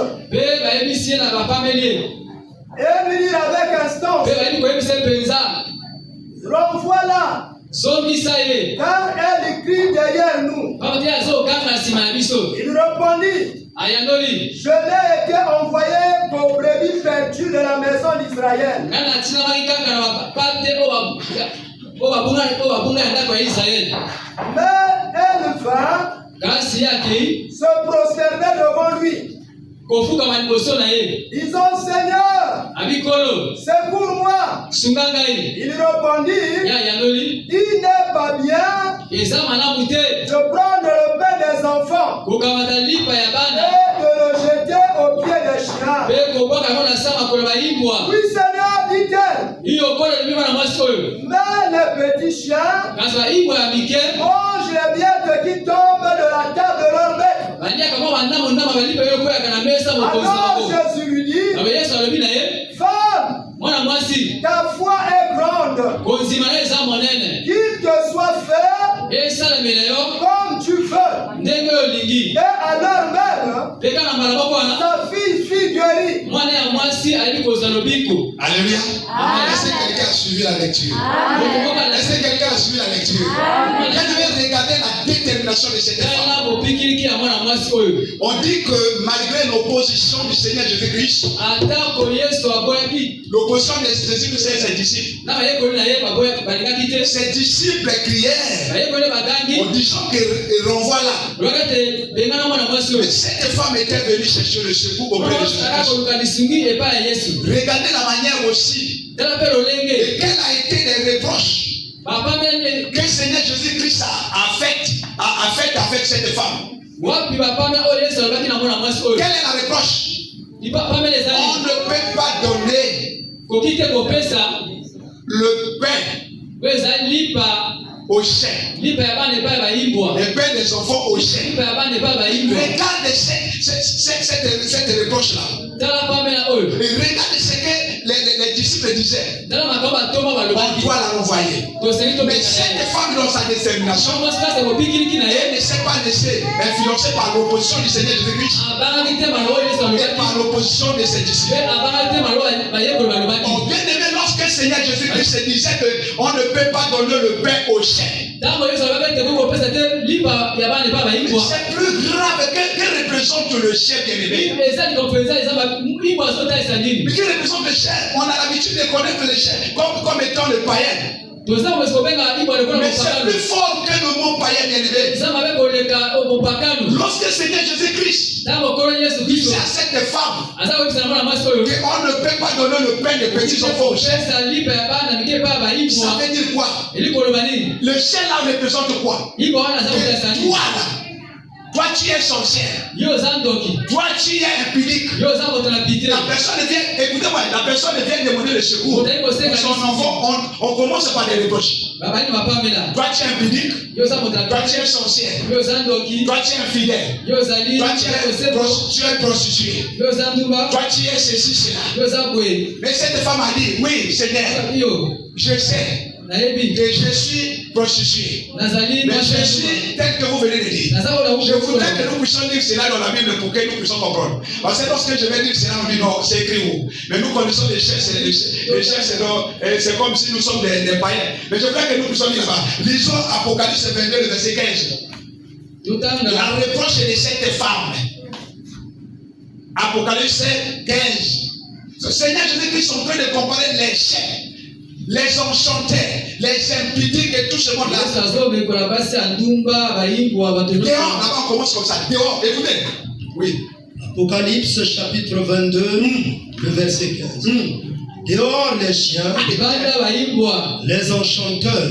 renvoie-la, car elle crie derrière nous. Il répondit, je n'ai été envoyé qu'aux brebis perdues de la maison d'Israël. Mais elle vint se prosterner devant lui. Disons, Seigneur, secours-moi. Il répondit, il n'est pas bien de prendre le pain des enfants et de le jeter aux pieds des chiens. Oui, Seigneur, dit-elle. Mais les petits chiens mangent les miettes qui tombent de la table de leur maître. Alors Jésus lui dit, femme, ta foi est grande, qu'il te soit fait comme tu veux. Et à l'heure même, ta fille fut guérie. Alléluia. Est-ce que quelqu'un a suivi la lecture? Est-ce que quelqu'un a suivi la lecture? Quand je vais regarder la détermination détermination de cette femme. On dit que malgré l'opposition du Seigneur Jésus-Christ, l'opposition de Jésus-Christ et ses disciples, ses disciples crièrent en disant qu'il renvoie là. Mais cette femme était venue chercher le secours auprès de Jésus-Christ. Regardez la manière aussi et quel a été les reproches que le Seigneur Jésus-Christ a fait avec cette femme. Quelle est la reproche? On ne peut pas donner le pain au chien. Le pain des enfants au chien. Regarde cette reproche-là. Regardez ce que les disciples disaient. On doit la renvoyer. Mais cette femme, dans sa détermination, elle ne s'est pas laissée influencer par l'opposition du Seigneur Jésus-Christ et par l'opposition de ses disciples. Bien aimé, lorsque le Seigneur Jésus-Christ disait qu'on ne peut pas donner le pain au chien, c'est plus grave. Que représente le chien, bien-aimé? Mais que représente le chien? On a l'habitude de connaître le chien comme étant le païen. Mais c'est plus fort que le mot païen, bien-aimé. Lorsque le Seigneur Jésus-Christ disait à cette femme qu'on ne peut pas donner le pain des petits enfants au chien, ça veut dire quoi? Le chien là représente quoi? Toi tu es sorcière. Toi tu es impudique. La personne vient, écoutez-moi, la personne vient demander le secours pour son enfant. On commence par des reproches. Toi tu es impudique. Toi tu es sorcière. Toi tu es infidèle. Toi tu es prostituée. Toi tu es ceci, cela. Mais cette femme a dit, oui Seigneur, je sais que je suis prostituée. Mais je suis tel que vous venez de dire. Je voudrais que nous puissions lire cela dans la Bible pour que nous puissions comprendre. Parce que lorsque je vais lire cela, on dit non, c'est écrit où? Mais nous connaissons les chefs, c'est comme si nous sommes des païens. Mais je voudrais que nous puissions lire là-bas. Lisons Apocalypse 22, le verset 15. La reproche de cette femme. Apocalypse 15. Le Seigneur Jésus-Christ est en train de comparer les chefs, les enchanteurs, les impudiques et tout ce monde-là. Dehors, là-bas on commence comme ça. Dehors, écoutez. Oui. Apocalypse chapitre 22, le verset 15. Dehors les chiens, les enchanteurs,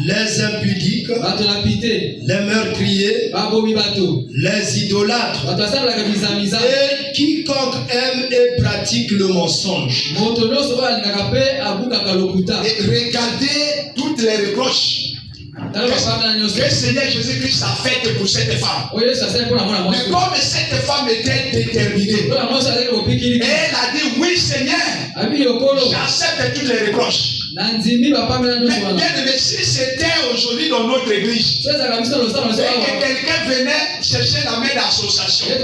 les impudiques, les meurtriers, les idolâtres, et quiconque aime et pratique le mensonge. Et regardez toutes les reproches que le Seigneur Jésus-Christ a fait pour cette femme. Mais comme cette femme était déterminée, elle a dit oui Seigneur, j'accepte toutes les reproches. Mais si c'était aujourd'hui dans notre église et que quelqu'un venait chercher la main d'association et que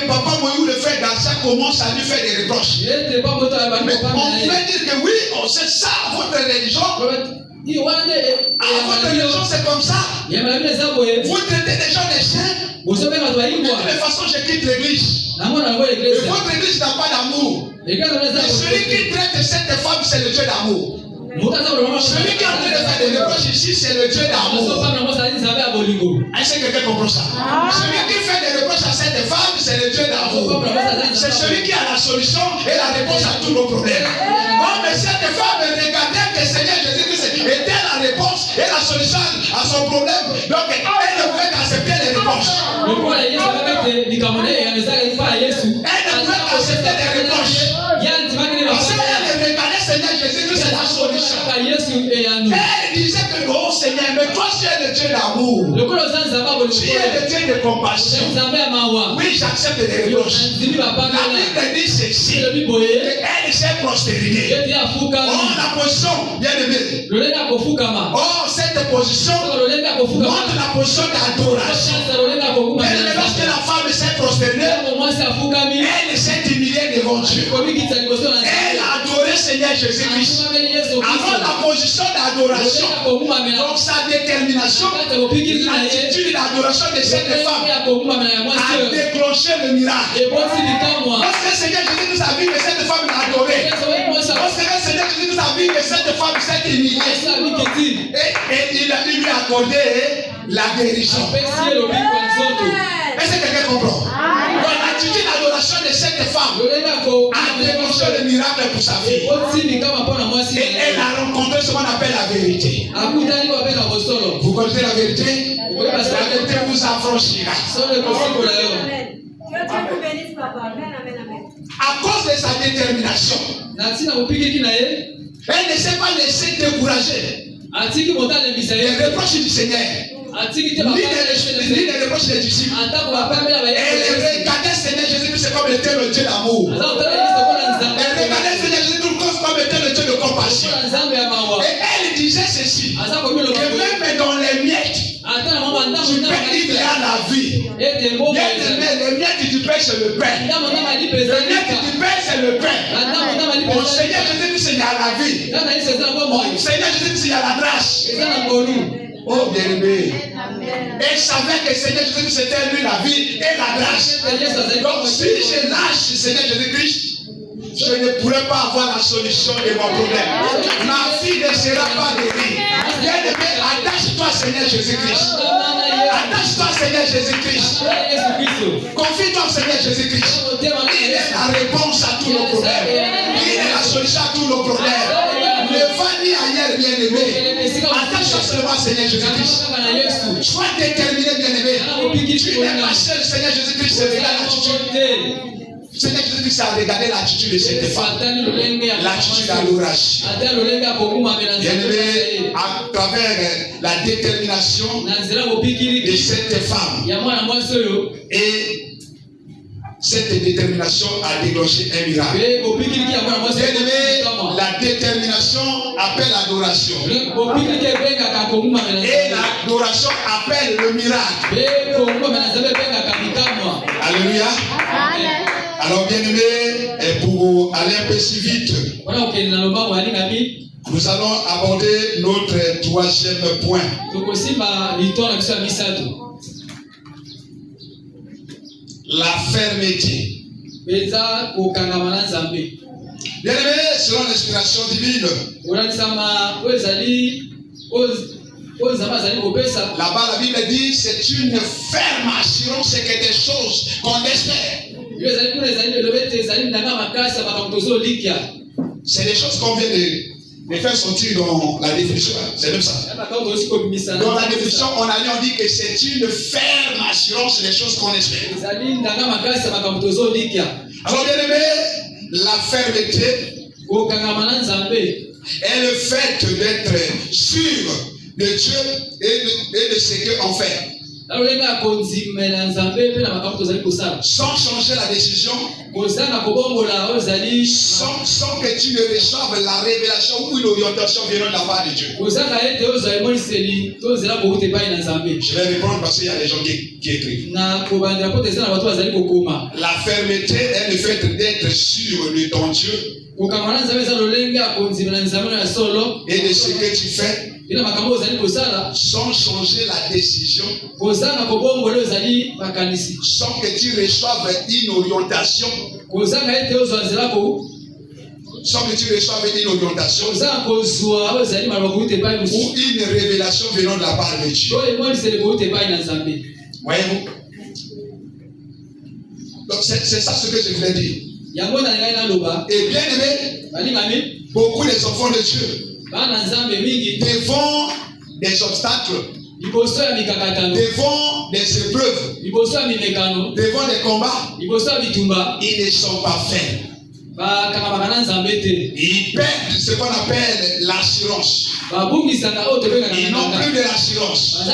Papa Moïse, le frère d'Arcia, commence à lui faire des reproches, mais on peut dire que oui, c'est ça votre religion. Votre religion c'est comme ça. Vous traitez des gens des chiens. De toute façon je quitte l'église. Et votre église n'a pas d'amour. Mais celui qui traite cette femme, c'est le Dieu d'amour. Celui qui est en train de faire des reproches ici, c'est le Dieu d'amour. Est-ce que quelqu'un comprend ça? Celui qui fait des reproches à cette femme, c'est le Dieu d'amour. C'est celui qui a la solution et la réponse à tous nos problèmes. Oh, mais cette femme regardait que le Seigneur Jésus-Christ était la réponse et la solution à son problème. Donc, elle ne pouvait accepter les reproches. Elle ne pouvait accepter les reproches. Parce qu'elle regardait le Seigneur Jésus-Christ, c'est la solution. Elle disait que oh Seigneur, mais toi tu es le Dieu d'amour. Tu es le Dieu de compassion. Oui, j'accepte les reproches. La Bible dit ceci. Elle s'est prosternée. Oh, la position, bien aimé. Oh, cette position montre la position d'adoration. Mais lorsque la femme s'est prosternée, elle s'est humiliée devant Dieu. Elle a adoré le Seigneur Seigneur Jésus-Christ. Alors la position d'adoration, donc sa détermination, l'attitude d'adoration de cette femme a déclenché le miracle. Lorsque le Seigneur Jésus-Christ a vu que cette femme l'a adoré, lorsque le Seigneur Jésus-Christ a vu que cette femme s'est humiliée, et il lui a accordé la guérison. Est-ce que quelqu'un comprend? Donc l'attitude d'adoration de cette femme a déclenché le miracle pour sa fille. Et elle a rencontré ce qu'on appelle la vérité. Vous connaissez la vérité? La vérité vous affranchira. À cause de sa détermination, elle ne s'est pas laissée décourager. Les reproches du Seigneur, ni les reproches des disciples. Elle regardait Seigneur Jésus-Christ comme étant le Dieu d'amour. Elle regardait Seigneur Jésus-Christ comme étant le Dieu de compassion. Et elle disait ceci, que même dans les miettes, tu peux il y a la vie. Les miettes du pain, c'est le pain. Les miettes du pain, c'est le pain. Mon Seigneur Jésus-Christ, il y a la vie. Mon Seigneur Jésus-Christ, il y a la grâce. Oh bien-aimé. Elle savait que Seigneur Jésus-Christ, c'était lui la vie et la grâce. Donc si je lâche Seigneur Jésus-Christ, je ne pourrai pas avoir la solution de mon problème. Ma fille ne sera pas guérie. Bien-aimé, attache-toi Seigneur Jésus-Christ. Attache-toi Seigneur Jésus-Christ. Confie-toi Seigneur Jésus-Christ. Il est la réponse à tous nos problèmes. Il est la solution à tous nos problèmes. Ne va ni ailleurs, bien-aimé. Attache-toi seulement Seigneur Jésus-Christ. Sois déterminé, bien-aimé. Tu n'es pas seul, Seigneur Jésus-Christ, c'est l'attitude. Seigneur Jésus-Christ a regardé l'attitude de cette femme. L'attitude d'adoration. Bien-aimé, à travers la détermination de cette femme. Et cette détermination a déclenché un miracle. Bien-aimé, la détermination appelle l'adoration. Et l'adoration appelle le miracle. Alléluia. Alors bien-aimé, pour aller un peu si vite, nous allons aborder notre troisième point. La fermeté. Bien-aimé, selon l'inspiration divine, là-bas la Bible dit c'est une ferme assurance que des choses qu'on espère. C'est des choses qu'on vient de faire sortir dans la définition. C'est même ça. Dans la définition, on dit que c'est une ferme assurance des choses qu'on espère. Alors bien aimé, la fermeté est le fait d'être sûr de Dieu et de ce qu'on fait. Sans changer la décision, sans que tu ne reçoives la révélation ou une orientation venant de la part de Dieu. Je vais répondre parce qu'il y a des gens qui écrivent. La fermeté est le fait d'être sûr de ton Dieu et de ce que tu fais. Sans changer la décision, sans que tu reçoives une orientation, ou une révélation venant de la part de Dieu. Voyez-vous? Donc c'est ça ce que je voulais dire. Et bien aimé, beaucoup des enfants de Dieu devant des obstacles, devant des épreuves, devant des combats, ils ne sont pas faibles. Ils perdent ce qu'on appelle l'assurance. Ils n'ont plus de l'assurance. Au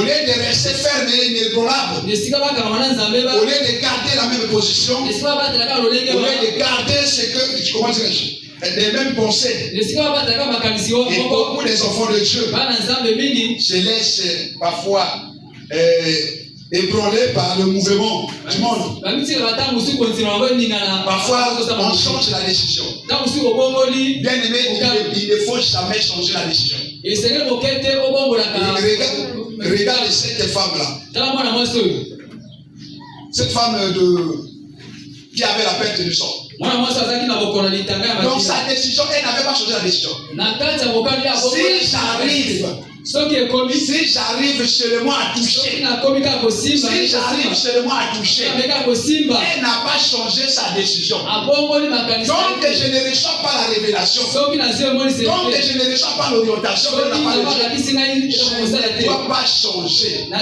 lieu de rester ferme et inébranlable, au lieu de garder la même position, au lieu de garder ce que, comment dirais-je, les mêmes pensées. Et beaucoup des enfants de Dieu se laissent parfois ébranlés par le mouvement du monde. Parfois, on change la décision. Bien aimé, il ne faut jamais changer la décision. Regarde cette femme-là. Cette femme qui avait la perte du sang. Donc sa décision, elle n'avait pas changé la décision. Si j'arrive chez le moi à toucher, si j'arrive chez le moi à toucher, elle n'a pas changé sa décision. Donc je ne reçois pas la révélation. Donc je ne reçois pas l'orientation. Je ne dois pas changer. Je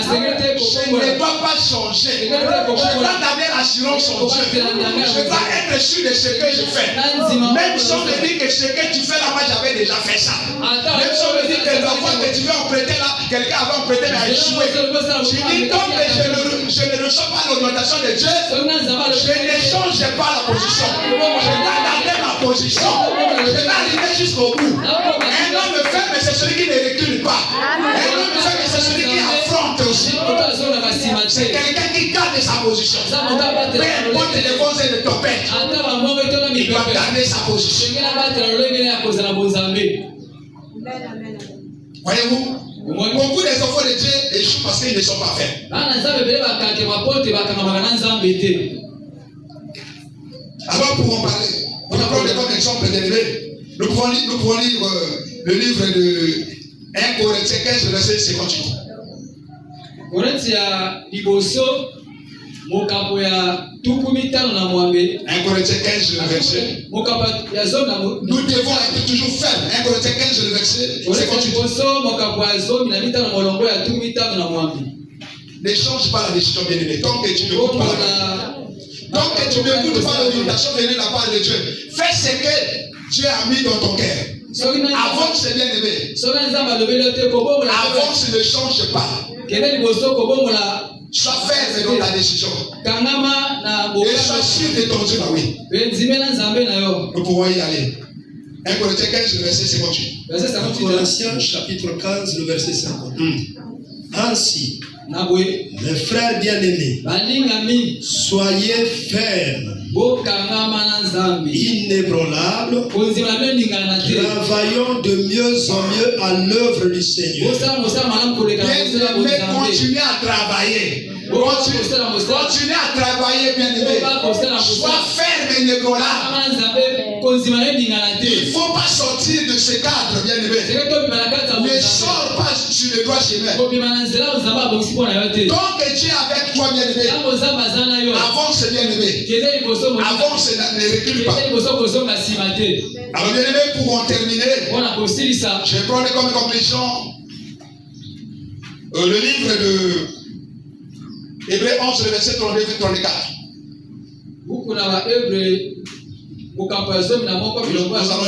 ne dois pas changer. Je dois donner l'assurance en Dieu. Je dois être sûr de ce que je fais. Même si on me dit que ce que tu fais là, moi j'avais déjà fait ça. Même si on me dit que la fois que tu veux emprunter là, quelqu'un avait emprunté mais a échoué. Je dis tant que je ne reçois pas l'orientation de Dieu, je ne change pas la position. Je dois garder ma position. Je vais arriver jusqu'au bout. Un homme ferme, c'est celui qui ne recule pas. Un homme ferme, c'est celui qui affronte aussi. C'est quelqu'un qui garde sa position. Peu importe les vents et les tempêtes, il doit garder sa position. Voyez-vous, beaucoup des enfants de Dieu échouent parce qu'ils ne sont pas faits. Alors pour en parler, pour prendre comme exemple d'élevé, nous pouvons lire le livre de 1 Corinthiens 15, verset 58. Nous devons être toujours fermes. 1 Corinthiens 15, verset 58. Ne change pas la décision bien aimée. Tant que tu ne m'écoutes pas l'orientation venue de la part de Dieu, fais ce que Dieu a mis dans ton cœur. Avance bien aimé. Avance, ne change pas. Sois ferme dans ta décision. Et sois sûr de ton Dieu, oui. Nous pouvons y aller. 1 Corinthiens 15, verset 58. 1 Corinthiens chapitre 15, le verset 50. Ainsi, mes frères bien-aimés, soyez fermes, inébranlables, travaillant de mieux en mieux à l'œuvre du Seigneur. Bien-aimés, continuez à travailler. Continuez à travailler, bien-aimé. Sois ferme et inébranlable. Il ne faut pas sortir de ce cadre, bien-aimé. Ne sors pas sur le droit chemin. Tant que Dieu est avec toi, bien-aimé, avance, bien-aimé. Avance, ne recule pas. Alors, bien-aimé, pour en terminer, je vais prendre comme conclusion le livre de Hébreux 11, le verset 32 et 34. Nous allons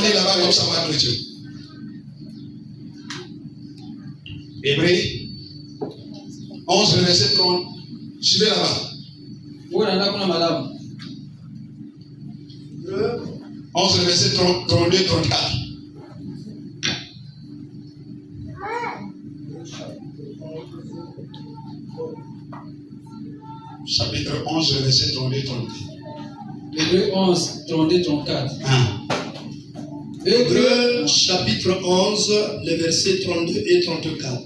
lire là-bas comme ça va être Dieu. Hébreux 11, le verset 30. Suivez là-bas. 11, le verset 32 et 34. Chapitre 11, le verset 32 et 34. Hébreux 11, 32 34. Hébreux chapitre 11, les versets 32 et 34.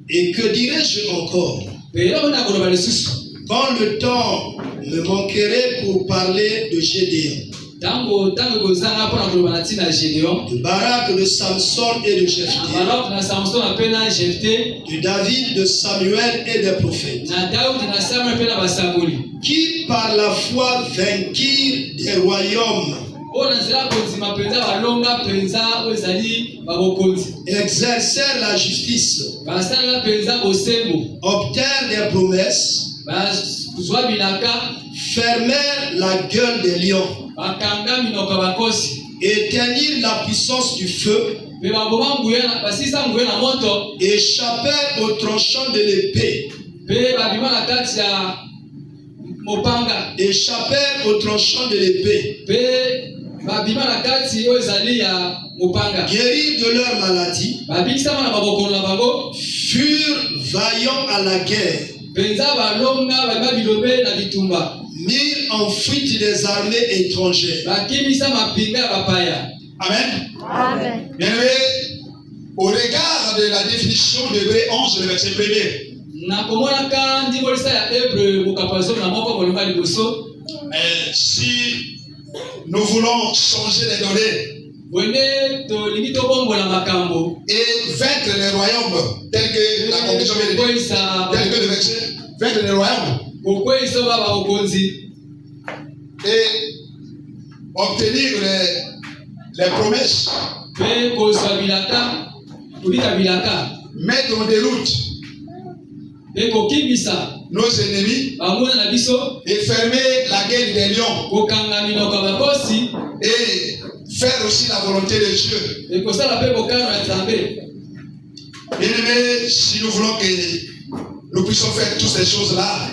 Et que dirais-je encore? Quand le temps me manquerait pour parler de Gédéon, de Barak, de Samson et de Jephthé, de David, de Samuel et des prophètes, qui par la foi vainquirent des royaumes, exercèrent la justice, obtinrent des promesses, fermèrent la gueule des lions, éteignirent la puissance du feu, échappèrent au tranchant de l'épée, échappèrent au tranchant de l'épée, guéris de leur maladie, furent vaillants à la guerre, mirent en fuite des armées étrangères. Amen. Amen. Bien-aimé, au regard de la définition de Hébreux 11, le verset 1er, si nous voulons changer les données et vaincre les royaumes, tel que la conclusion vient de dire, tel que le verset, vaincre les royaumes et obtenir les promesses, mettre en déroute nos ennemis et fermer la gueule des lions et faire aussi la volonté de Dieu. Bien-aimés, si nous voulons que nous puissions faire toutes ces choses-là,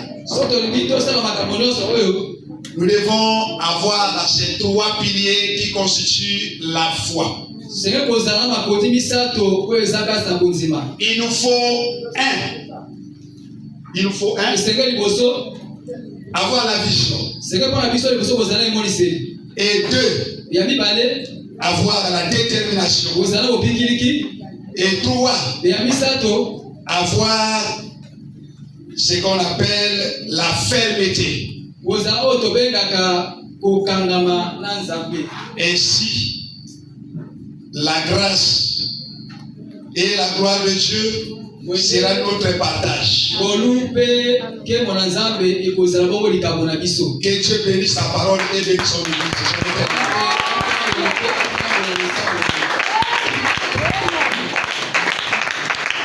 nous devons avoir ces trois piliers qui constituent la foi. Il nous faut un. Avoir la vision. Et deux, avoir la détermination. Et trois, avoir ce qu'on appelle la fermeté. Ainsi, la grâce et la gloire de Dieu sera notre partage. Que Dieu bénisse sa parole et bénisse son Église.